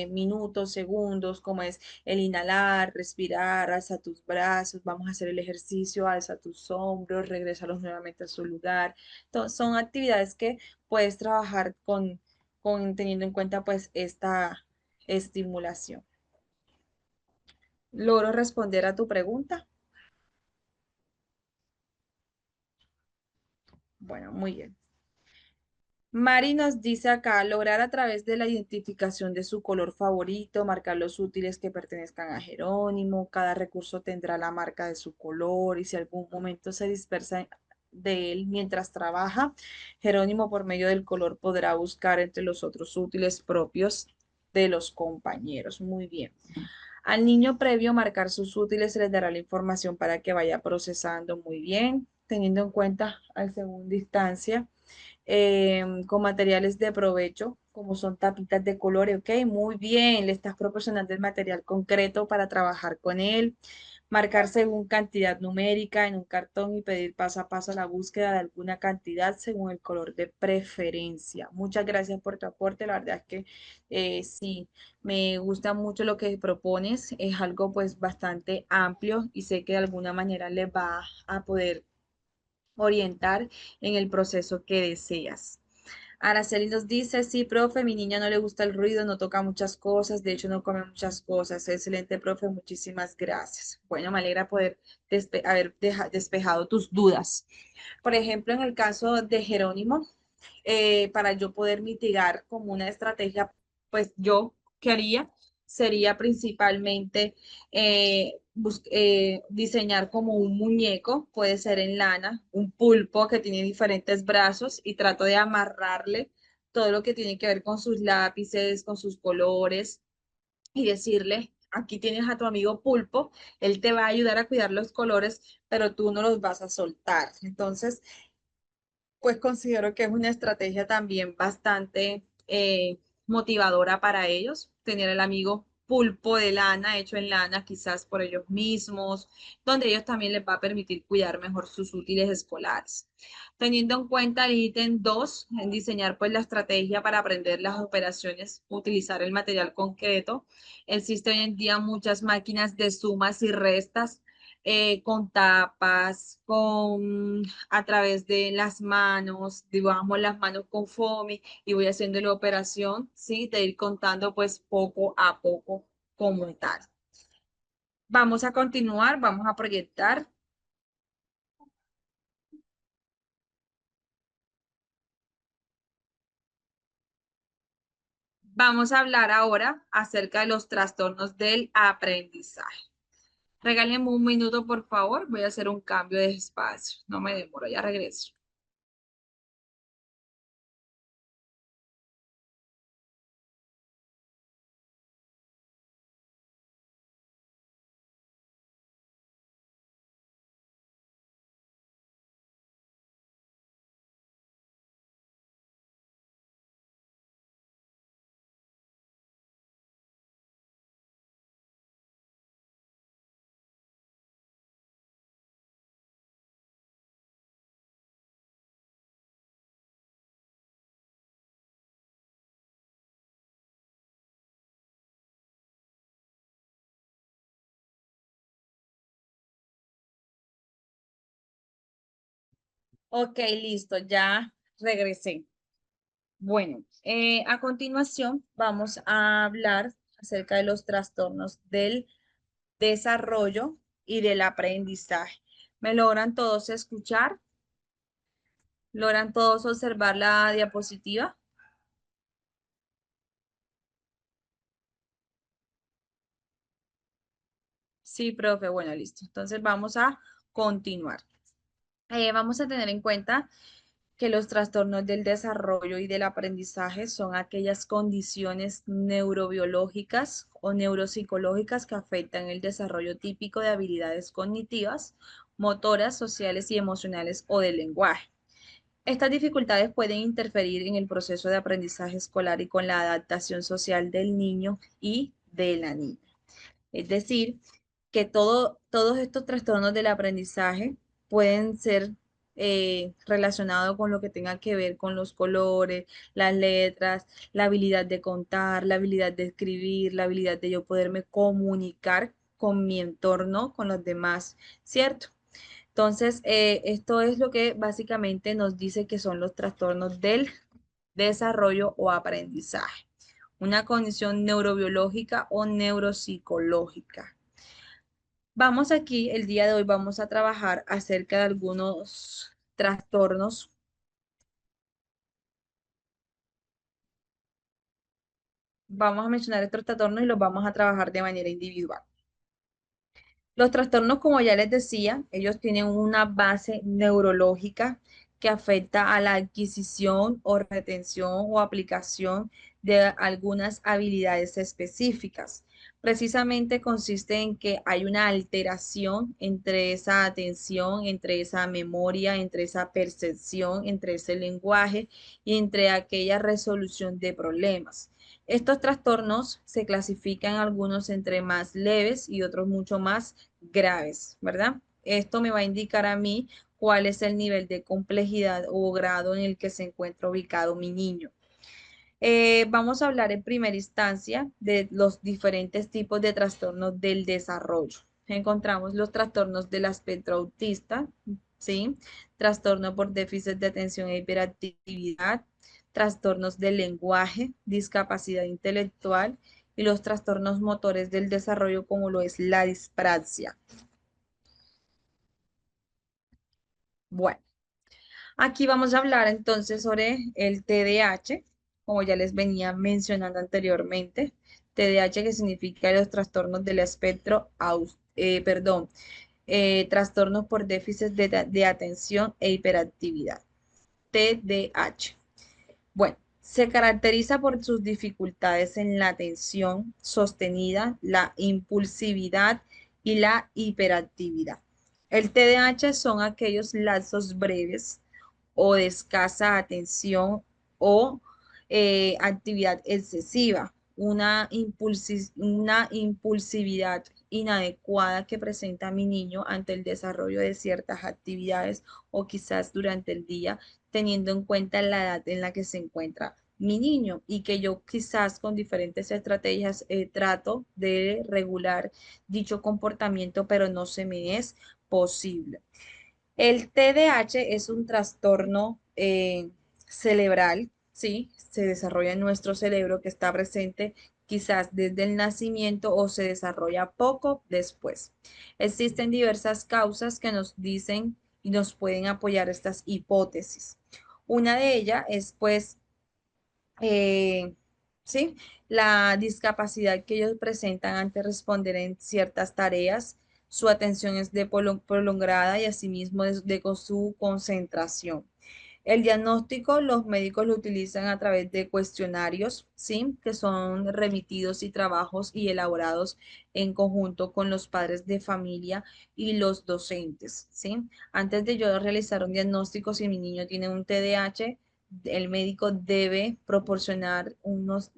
S1: minutos, segundos, como es el inhalar, respirar, alza tus brazos, vamos a hacer el ejercicio, alza tus hombros, regrésalos nuevamente a su lugar. Entonces, son actividades que puedes trabajar con teniendo en cuenta pues esta estimulación. ¿Logro responder a tu pregunta? Bueno, muy bien. Mari nos dice acá, lograr a través de la identificación de su color favorito, marcar los útiles que pertenezcan a Jerónimo, cada recurso tendrá la marca de su color y si algún momento se dispersa de él mientras trabaja, Jerónimo por medio del color podrá buscar entre los otros útiles propios de los compañeros. Muy bien. Al niño previo marcar sus útiles se les dará la información para que vaya procesando muy bien, teniendo en cuenta al segunda instancia con materiales de provecho, como son tapitas de colores, ok, muy bien, le estás proporcionando el material concreto para trabajar con él, marcar según cantidad numérica en un cartón y pedir paso a paso la búsqueda de alguna cantidad según el color de preferencia. Muchas gracias por tu aporte, la verdad es que sí, me gusta mucho lo que propones, es algo pues bastante amplio y sé que de alguna manera les va a poder orientar en el proceso que deseas. Araceli nos dice, sí, profe, mi niña no le gusta el ruido, no toca muchas cosas, de hecho no come muchas cosas. Excelente, profe, muchísimas gracias. Bueno, me alegra poder haber despejado tus dudas. Por ejemplo, en el caso de Jerónimo, para yo poder mitigar como una estrategia, pues yo que haría sería principalmente diseñar como un muñeco, puede ser en lana, un pulpo que tiene diferentes brazos y trato de amarrarle todo lo que tiene que ver con sus lápices, con sus colores y decirle, aquí tienes a tu amigo pulpo, él te va a ayudar a cuidar los colores, pero tú no los vas a soltar. Entonces, pues considero que es una estrategia también bastante motivadora para ellos, tener el amigo pulpo de lana hecho en lana, quizás por ellos mismos, donde ellos también les va a permitir cuidar mejor sus útiles escolares. Teniendo en cuenta el ítem 2, en diseñar pues la estrategia para aprender las operaciones, utilizar el material concreto. Existen hoy en día muchas máquinas de sumas y restas con tapas, con a través de las manos, dibujamos las manos con foamy y voy haciendo la operación, ¿sí? De ir contando pues poco a poco como tal. Vamos a continuar, vamos a proyectar. Vamos a hablar ahora acerca de los trastornos del aprendizaje. Regálenme un minuto, por favor. Voy a hacer un cambio de espacio. No me demoro, ya regreso. Ok, listo, ya regresé. Bueno, a continuación vamos a hablar acerca de los trastornos del desarrollo y del aprendizaje. ¿Me logran todos escuchar? ¿Logran todos observar la diapositiva? Sí, profe, bueno, listo. Entonces vamos a continuar. Vamos a tener en cuenta que los trastornos del desarrollo y del aprendizaje son aquellas condiciones neurobiológicas o neuropsicológicas que afectan el desarrollo típico de habilidades cognitivas, motoras, sociales y emocionales o del lenguaje. Estas dificultades pueden interferir en el proceso de aprendizaje escolar y con la adaptación social del niño y de la niña. Es decir, que todos estos trastornos del aprendizaje pueden ser relacionados con lo que tenga que ver con los colores, las letras, la habilidad de contar, la habilidad de escribir, la habilidad de yo poderme comunicar con mi entorno, con los demás, ¿cierto? Entonces, esto es lo que básicamente nos dice que son los trastornos del desarrollo o aprendizaje, una condición neurobiológica o neuropsicológica. Vamos aquí, el día de hoy vamos a trabajar acerca de algunos trastornos. Vamos a mencionar estos trastornos y los vamos a trabajar de manera individual. Los trastornos, como ya les decía, ellos tienen una base neurológica que afecta a la adquisición o retención o aplicación de algunas habilidades específicas. Precisamente consiste en que hay una alteración entre esa atención, entre esa memoria, entre esa percepción, entre ese lenguaje y entre aquella resolución de problemas. Estos trastornos se clasifican algunos entre más leves y otros mucho más graves, ¿verdad? Esto me va a indicar a mí cuál es el nivel de complejidad o grado en el que se encuentra ubicado mi niño. Vamos a hablar en primera instancia de los diferentes tipos de trastornos del desarrollo. Encontramos los trastornos del espectro autista, ¿sí? Trastorno por déficit de atención e hiperactividad, trastornos del lenguaje, discapacidad intelectual y los trastornos motores del desarrollo como lo es la dispraxia. Bueno, aquí vamos a hablar entonces sobre el TDAH, como ya les venía mencionando anteriormente. TDAH que significa los trastornos del espectro, trastornos por déficit de atención e hiperactividad. TDAH. Bueno, se caracteriza por sus dificultades en la atención sostenida, la impulsividad y la hiperactividad. El TDAH son aquellos lapsos breves o de escasa atención o actividad excesiva, una impulsividad inadecuada que presenta mi niño ante el desarrollo de ciertas actividades o quizás durante el día, teniendo en cuenta la edad en la que se encuentra mi niño y que yo quizás con diferentes estrategias trato de regular dicho comportamiento, pero no se me es posible. El TDAH es un trastorno cerebral, ¿sí? Se desarrolla en nuestro cerebro que está presente quizás desde el nacimiento o se desarrolla poco después. Existen diversas causas que nos dicen y nos pueden apoyar estas hipótesis. Una de ellas es pues eh, ¿sí? La discapacidad que ellos presentan ante responder en ciertas tareas, su atención es prolongada y asimismo con su concentración. El diagnóstico, los médicos lo utilizan a través de cuestionarios, ¿sí? Que son remitidos y trabajos y elaborados en conjunto con los padres de familia y los docentes, ¿sí? Antes de yo realizar un diagnóstico, si mi niño tiene un TDAH, el médico debe proporcionar unos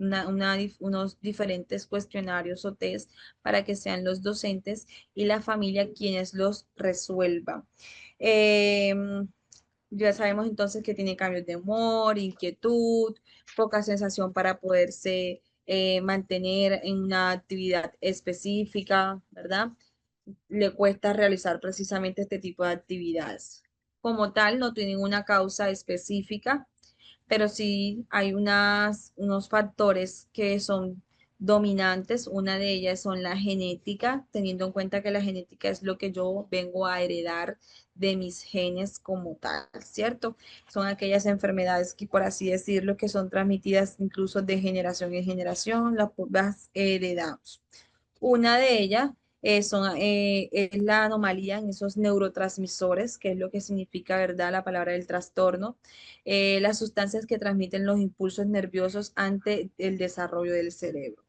S1: diferentes cuestionarios o test para que sean los docentes y la familia quienes los resuelvan. Em, ya sabemos entonces que tiene cambios de humor, inquietud, poca sensación para poderse mantener en una actividad específica, ¿verdad? Le cuesta realizar precisamente este tipo de actividades. como tal no tienen una causa específica, pero sí hay unos factores que son dominantes. Una de ellas son la genética, teniendo en cuenta que la genética es lo que yo vengo a heredar de mis genes como tal, ¿cierto? Son aquellas enfermedades que, por así decirlo, que son transmitidas incluso de generación en generación, las heredamos. Una de ellas es la anomalía en esos neurotransmisores, que es lo que significa, ¿verdad?, la palabra del trastorno, las sustancias que transmiten los impulsos nerviosos ante el desarrollo del cerebro.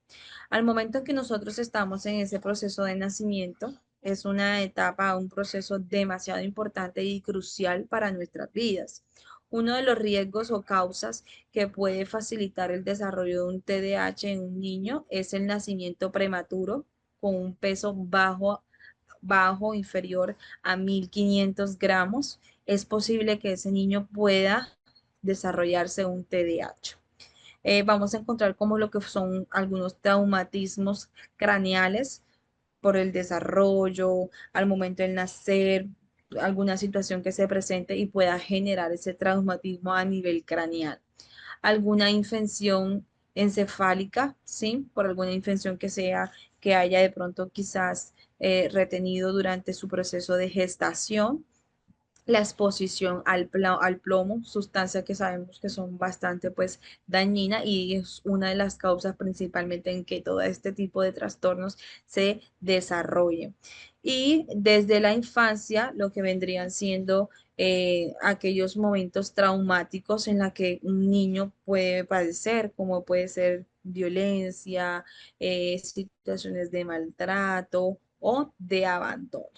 S1: Al momento que nosotros estamos en ese proceso de nacimiento, es una etapa, un proceso demasiado importante y crucial para nuestras vidas. Uno de los riesgos o causas que puede facilitar el desarrollo de un TDAH en un niño es el nacimiento prematuro con un peso bajo inferior a 1500 gramos. Es posible que ese niño pueda desarrollarse un TDAH. Vamos a encontrar como lo que son algunos traumatismos craneales por el desarrollo, al momento del nacer, alguna situación que se presente y pueda generar ese traumatismo a nivel craneal. Alguna infección encefálica, ¿sí? Por alguna infección que haya de pronto quizás retenido durante su proceso de gestación, la exposición al plomo, sustancias que sabemos que son bastante pues dañinas y es una de las causas principalmente en que todo este tipo de trastornos se desarrollen. Y desde la infancia, lo que vendrían siendo aquellos momentos traumáticos en la que un niño puede padecer, como puede ser violencia, situaciones de maltrato o de abandono.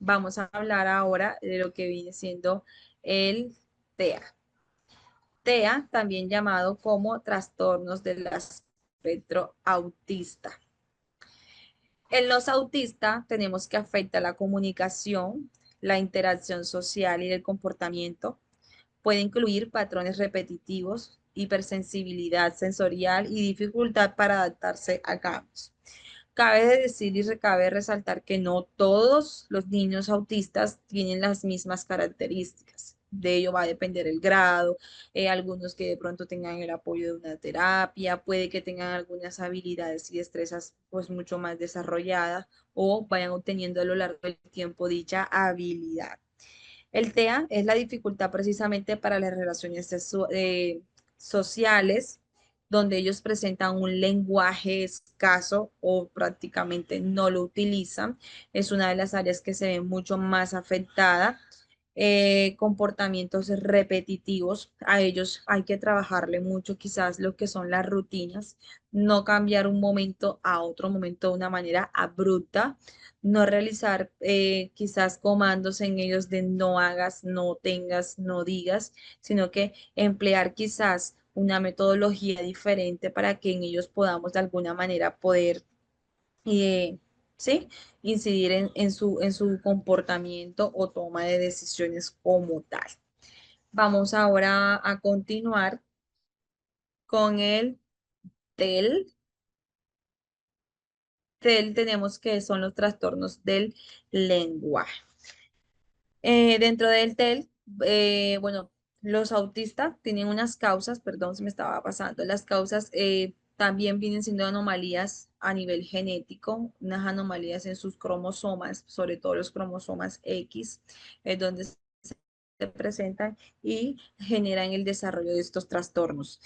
S1: Vamos a hablar ahora de lo que viene siendo el TEA. TEA, también llamado como trastornos del espectro autista. En los autistas tenemos que afecta la comunicación, la interacción social y el comportamiento. Puede incluir patrones repetitivos, hipersensibilidad sensorial y dificultad para adaptarse a cambios. Cabe decir y cabe resaltar que no todos los niños autistas tienen las mismas características. De ello va a depender el grado, algunos que de pronto tengan el apoyo de una terapia, puede que tengan algunas habilidades y destrezas pues mucho más desarrolladas o vayan obteniendo a lo largo del tiempo dicha habilidad. El TEA es la dificultad precisamente para las relaciones sociales, donde ellos presentan un lenguaje escaso o prácticamente no lo utilizan. Es una de las áreas que se ve mucho más afectada. Comportamientos repetitivos, a ellos hay que trabajarle mucho quizás lo que son las rutinas, no cambiar un momento a otro momento de una manera abrupta, no realizar quizás comandos en ellos de no hagas, no tengas, no digas, sino que emplear quizás una metodología diferente para que en ellos podamos de alguna manera poder, eh, ¿sí? Incidir en su comportamiento o toma de decisiones como tal. Vamos ahora a continuar con el TEL. TEL tenemos que son los trastornos del lenguaje. Dentro del TEL, bueno, los autistas tienen unas causas, perdón, se me estaba pasando, las causas también vienen siendo anomalías a nivel genético, unas anomalías en sus cromosomas, sobre todo los cromosomas X, donde se presentan y generan el desarrollo de estos trastornos.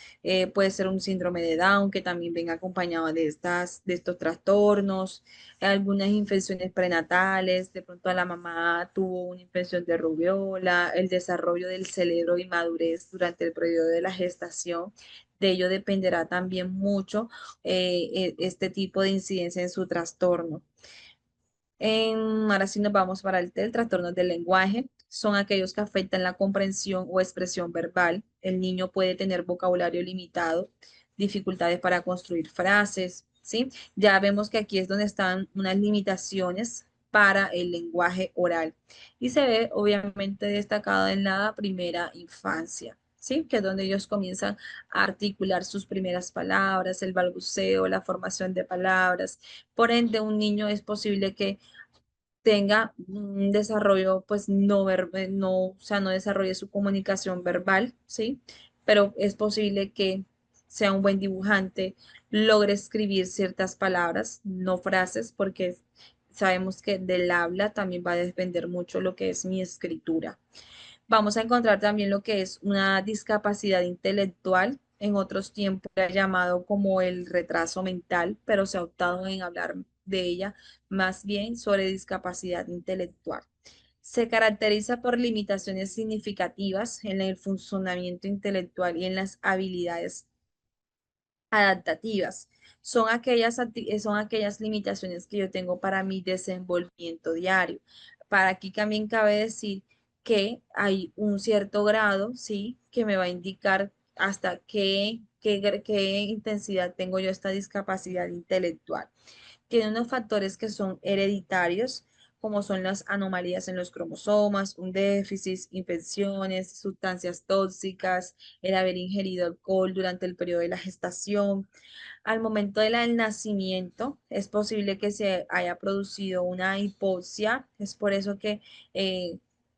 S1: Puede ser un síndrome de Down que también venga acompañado de estos trastornos, algunas infecciones prenatales, de pronto a la mamá tuvo una infección de rubiola, el desarrollo del cerebro y madurez durante el periodo de la gestación. De ello dependerá también mucho este tipo de incidencia en su trastorno. Ahora sí nos vamos para el TEL, trastornos del lenguaje. Son aquellos que afectan la comprensión o expresión verbal. El niño puede tener vocabulario limitado, dificultades para construir frases, ¿sí? Ya vemos que aquí es donde están unas limitaciones para el lenguaje oral. Y se ve obviamente destacado en la primera infancia, ¿sí? Que es donde ellos comienzan a articular sus primeras palabras, el balbuceo, la formación de palabras. Por ende, un niño es posible que tenga un desarrollo, pues no, o sea, no desarrolle su comunicación verbal, ¿sí? Pero es posible que sea un buen dibujante, logre escribir ciertas palabras, no frases, porque sabemos que del habla también va a depender mucho lo que es mi escritura. Vamos a encontrar también lo que es una discapacidad intelectual. En otros tiempos era llamado como el retraso mental, pero se ha optado en hablar de ella más bien sobre discapacidad intelectual. Se caracteriza por limitaciones significativas en el funcionamiento intelectual y en las habilidades adaptativas. Son aquellas limitaciones que yo tengo para mi desenvolvimiento diario. Para aquí también cabe decir que hay un cierto grado, ¿sí? Que me va a indicar hasta qué intensidad tengo yo esta discapacidad intelectual. Tiene unos factores que son hereditarios, como son las anomalías en los cromosomas, un déficit, infecciones, sustancias tóxicas, el haber ingerido alcohol durante el periodo de la gestación. Al momento del nacimiento es posible que se haya producido una hipoxia, es por eso que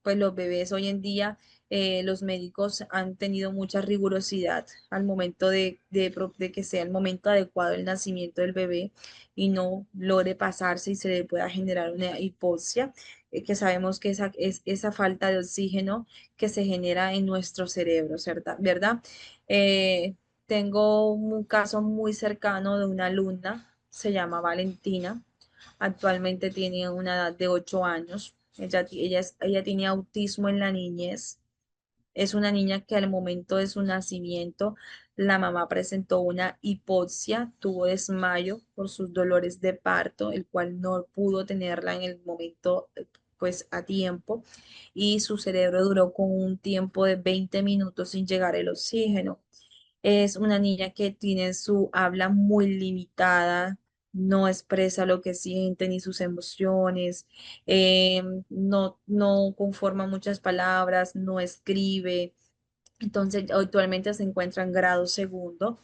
S1: pues los bebés hoy en día, los médicos han tenido mucha rigurosidad al momento de que sea el momento adecuado el nacimiento del bebé y no logre pasarse y se le pueda generar una hipoxia, que sabemos que es esa falta de oxígeno que se genera en nuestro cerebro, ¿cierta? ¿Verdad? Eh, Tengo un caso muy cercano de una alumna, se llama Valentina, actualmente tiene una edad de 8 años, ella tiene autismo en la niñez, es una niña que al momento de su nacimiento la mamá presentó una hipoxia, tuvo desmayo por sus dolores de parto, el cual no pudo tenerla en el momento pues a tiempo y su cerebro duró con un tiempo de 20 minutos sin llegar el oxígeno. Es una niña que tiene su habla muy limitada, no expresa lo que siente ni sus emociones, no conforma muchas palabras, no escribe. Entonces, actualmente se encuentra en grado segundo,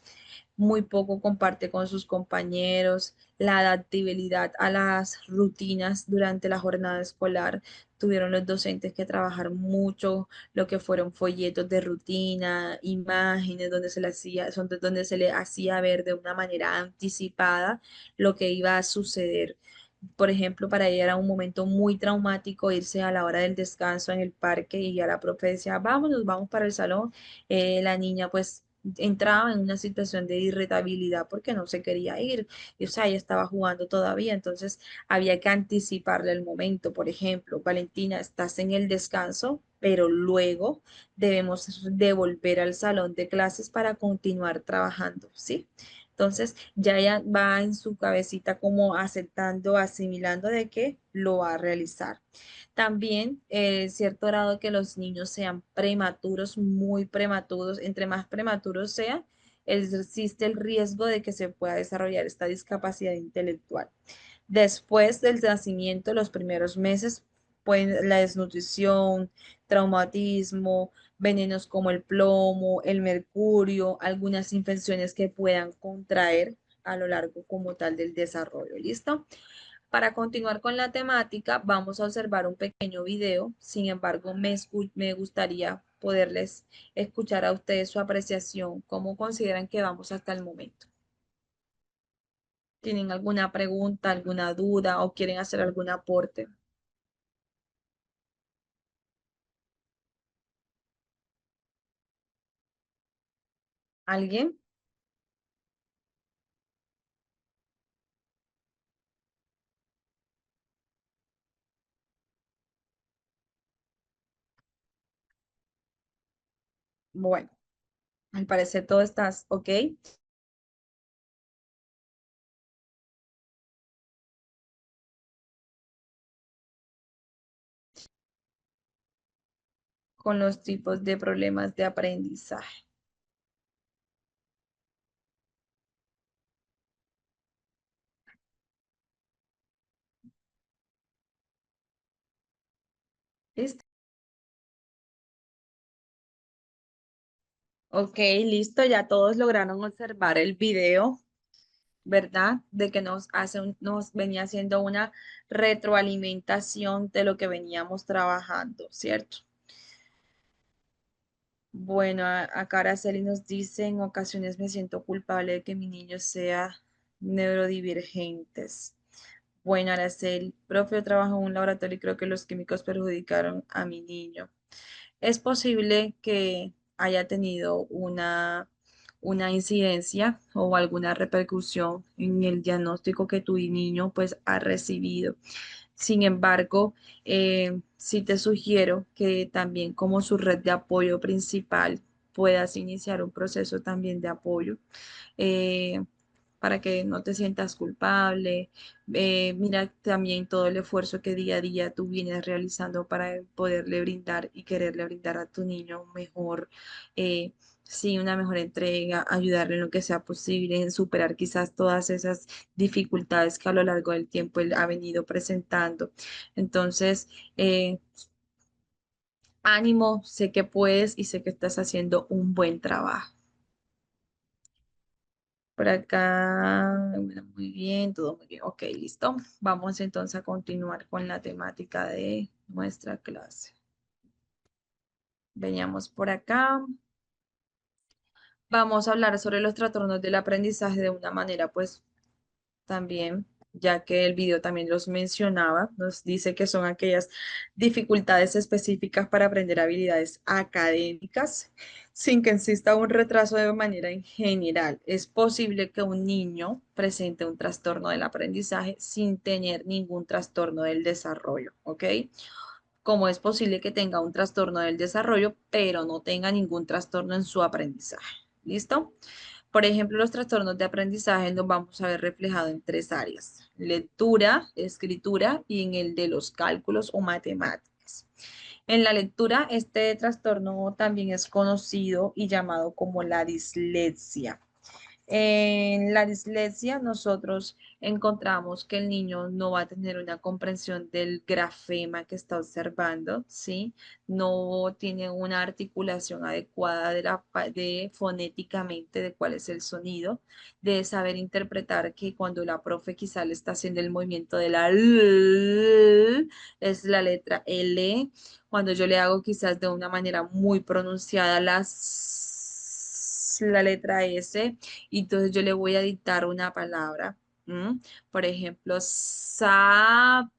S1: muy poco comparte con sus compañeros, la adaptabilidad a las rutinas durante la jornada escolar. Tuvieron los docentes que trabajar mucho lo que fueron folletos de rutina, imágenes donde se le hacía, son donde se le hacía ver de una manera anticipada lo que iba a suceder. Por ejemplo, para ella era un momento muy traumático irse a la hora del descanso en el parque y ya la profe decía, vámonos, vamos para el salón. La niña pues entraba en una situación de irritabilidad porque no se quería ir. Y, o sea, ella estaba jugando todavía, entonces había que anticiparle el momento. Por ejemplo, Valentina, estás en el descanso, pero luego debemos devolver al salón de clases para continuar trabajando, ¿sí? Entonces ya ella va en su cabecita como aceptando, asimilando de que lo va a realizar. También cierto grado que los niños sean prematuros, muy prematuros, entre más prematuros sean, existe el riesgo de que se pueda desarrollar esta discapacidad intelectual. Después del nacimiento, los primeros meses, pueden la desnutrición, traumatismo, venenos como el plomo, el mercurio, algunas infecciones que puedan contraer a lo largo como tal del desarrollo. ¿Listo? Para continuar con la temática, vamos a observar un pequeño video. Sin embargo, me gustaría poderles escuchar a ustedes su apreciación, cómo consideran que vamos hasta el momento. ¿Tienen alguna pregunta, alguna duda o quieren hacer algún aporte? ¿Alguien? Bueno, al parecer todo estás ok con los tipos de problemas de aprendizaje. ¿Listo? Ok, listo, ya todos lograron observar el video. ¿verdad? De que nos venía haciendo una retroalimentación de lo que veníamos trabajando, ¿cierto? Bueno, acá Araceli nos dice, en ocasiones me siento culpable de que mi niño sea neurodivergentes. Bueno, Araceli, profe, yo trabajo en un laboratorio y creo que los químicos perjudicaron a mi niño. Es posible que haya tenido una incidencia o alguna repercusión en el diagnóstico que tu niño pues ha recibido. Sin embargo, sí te sugiero que también como su red de apoyo principal puedas iniciar un proceso también de apoyo eh, para que no te sientas culpable. Mira también todo el esfuerzo que día a día tú vienes realizando para poderle brindar y quererle brindar a tu niño un mejor, eh, sí, una mejor entrega, ayudarle en lo que sea posible, en superar quizás todas esas dificultades que a lo largo del tiempo él ha venido presentando. Entonces, ánimo, sé que puedes y sé que estás haciendo un buen trabajo. Por acá, bueno, muy bien, todo muy bien. Ok, listo. Vamos entonces a continuar con la temática de nuestra clase. Veníamos por acá. Vamos a hablar sobre los trastornos del aprendizaje de una manera, pues, también, ya que el video también los mencionaba, nos dice que son aquellas dificultades específicas para aprender habilidades académicas sin que exista un retraso de manera en general. Es posible que un niño presente un trastorno del aprendizaje sin tener ningún trastorno del desarrollo, ¿ok? Como es posible que tenga un trastorno del desarrollo, pero no tenga ningún trastorno en su aprendizaje. ¿Listo? Por ejemplo, los trastornos de aprendizaje nos vamos a ver reflejado en tres áreas: lectura, escritura y en el de los cálculos o matemáticas. En la lectura, este trastorno también es conocido y llamado como la dislexia. En la dislexia, nosotros encontramos que el niño no va a tener una comprensión del grafema que está observando, ¿sí? No tiene una articulación adecuada de fonéticamente de cuál es el sonido, de saber interpretar que cuando la profe quizá le está haciendo el movimiento de la L, es la letra L, cuando yo le hago quizás de una manera muy pronunciada la letra S, y entonces yo le voy a dictar una palabra. ¿M? Por ejemplo, sapo.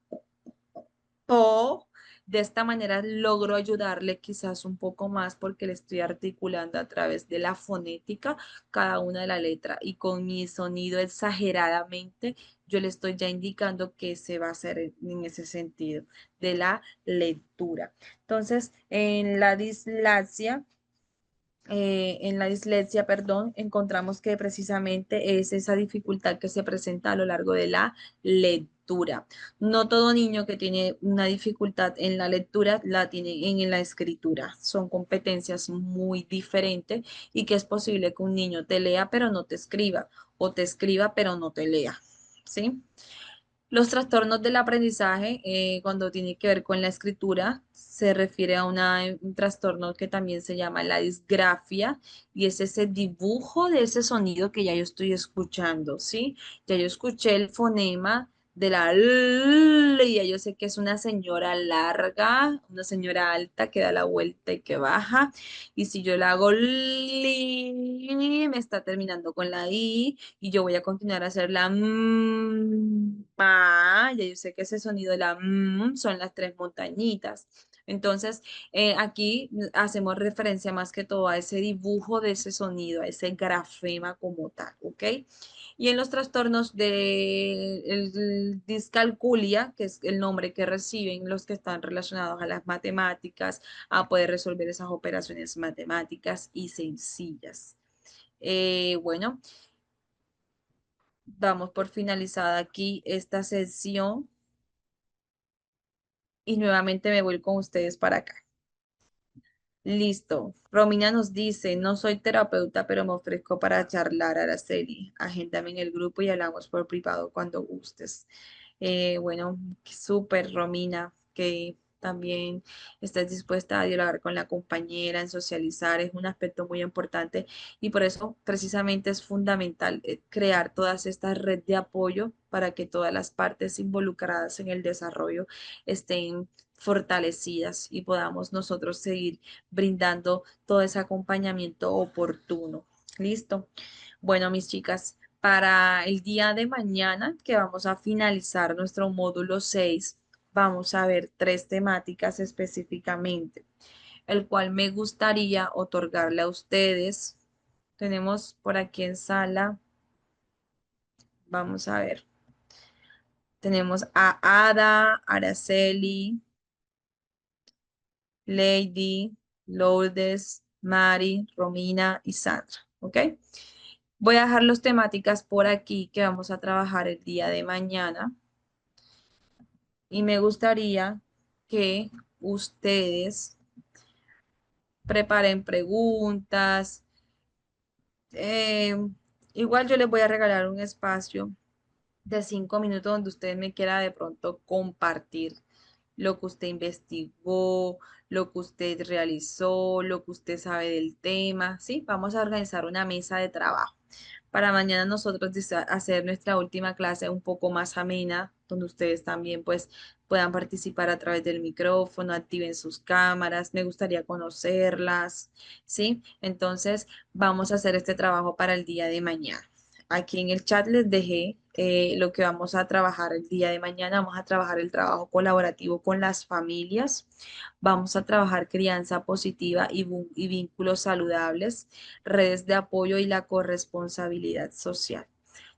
S1: De esta manera logro ayudarle quizás un poco más porque le estoy articulando a través de la fonética cada una de la letra y con mi sonido exageradamente yo le estoy ya indicando qué se va a hacer en ese sentido de la lectura. Entonces, en la dislexia, perdón, encontramos que precisamente es esa dificultad que se presenta a lo largo de la lectura. No todo niño que tiene una dificultad en la lectura la tiene en la escritura. Son competencias muy diferentes y que es posible que un niño te lea pero no te escriba o te escriba pero no te lea. ¿Sí? Los trastornos del aprendizaje, cuando tiene que ver con la escritura, se refiere a un trastorno que también se llama la disgrafia y es ese dibujo de ese sonido que ya yo estoy escuchando, ¿sí? Ya yo escuché el fonema de la L y ya yo sé que es una señora larga, una señora alta que da la vuelta y que baja. Y si yo la hago li, me está terminando con la I y yo voy a continuar a hacer la ma, ya yo sé que ese sonido de la son las tres montañitas. Entonces, aquí hacemos referencia más que todo a ese dibujo de ese sonido, a ese grafema como tal, ¿ok? Y en los trastornos de discalculia, que es el nombre que reciben los que están relacionados a las matemáticas, a poder resolver esas operaciones matemáticas y sencillas. Bueno, damos por finalizada aquí esta sesión y nuevamente me voy con ustedes para acá. Listo. Romina nos dice, no soy terapeuta, pero me ofrezco para charlar, Araceli. Agéndame en el grupo y hablamos por privado cuando gustes. Bueno, súper, Romina, que también estés dispuesta a dialogar con la compañera, en socializar, es un aspecto muy importante y por eso precisamente es fundamental crear todas estas redes de apoyo para que todas las partes involucradas en el desarrollo estén fortalecidas y podamos nosotros seguir brindando todo ese acompañamiento oportuno. ¿Listo? Bueno, mis chicas, para el día de mañana, que vamos a finalizar nuestro módulo 6, vamos a ver tres temáticas específicamente, el cual me gustaría otorgarle a ustedes. Tenemos por aquí en sala, vamos a ver, tenemos a Ada, Araceli, Lady, Lourdes, Mari, Romina y Sandra, ¿ok? Voy a dejar las temáticas por aquí que vamos a trabajar el día de mañana y me gustaría que ustedes preparen preguntas. eh, Igual yo les voy a regalar un espacio de 5 minutos donde usted me quiera de pronto compartir lo que usted investigó, lo que usted realizó, lo que usted sabe del tema, ¿sí? Vamos a organizar una mesa de trabajo para mañana nosotros hacer nuestra última clase un poco más amena, donde ustedes también pues puedan participar a través del micrófono, activen sus cámaras, me gustaría conocerlas, ¿sí? Entonces vamos a hacer este trabajo para el día de mañana. Aquí en el chat les dejé lo que vamos a trabajar el día de mañana. Vamos a trabajar el trabajo colaborativo con las familias. Vamos a trabajar crianza positiva y vínculos saludables, redes de apoyo y la corresponsabilidad social.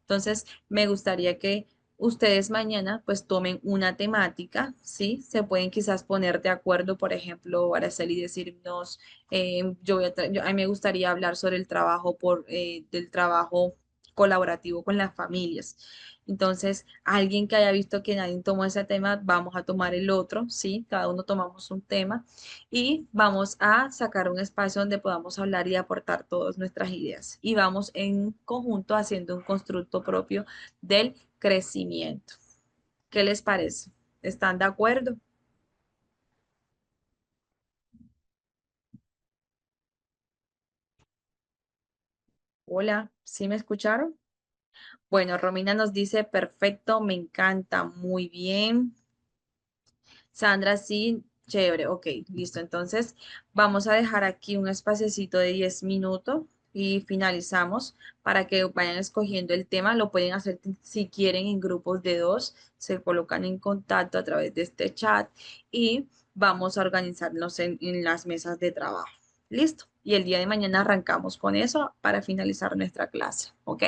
S1: Entonces, me gustaría que ustedes mañana pues tomen una temática, ¿sí? Se pueden quizás poner de acuerdo, por ejemplo, Araceli decirnos, a mí me gustaría hablar sobre el trabajo del trabajo colaborativo con las familias. Entonces, alguien que haya visto que nadie tomó ese tema, vamos a tomar el otro, ¿sí? Cada uno tomamos un tema y vamos a sacar un espacio donde podamos hablar y aportar todas nuestras ideas. Y vamos en conjunto haciendo un constructo propio del crecimiento. ¿Qué les parece? ¿Están de acuerdo? Hola, ¿sí me escucharon? Bueno, Romina nos dice, perfecto, me encanta, muy bien. Sandra, sí, chévere, ok, listo. Entonces, vamos a dejar aquí un espaciecito de 10 minutos y finalizamos para que vayan escogiendo el tema. Lo pueden hacer si quieren en grupos de dos, se colocan en contacto a través de este chat y vamos a organizarnos en las mesas de trabajo. Listo. Y el día de mañana arrancamos con eso para finalizar nuestra clase, ¿ok?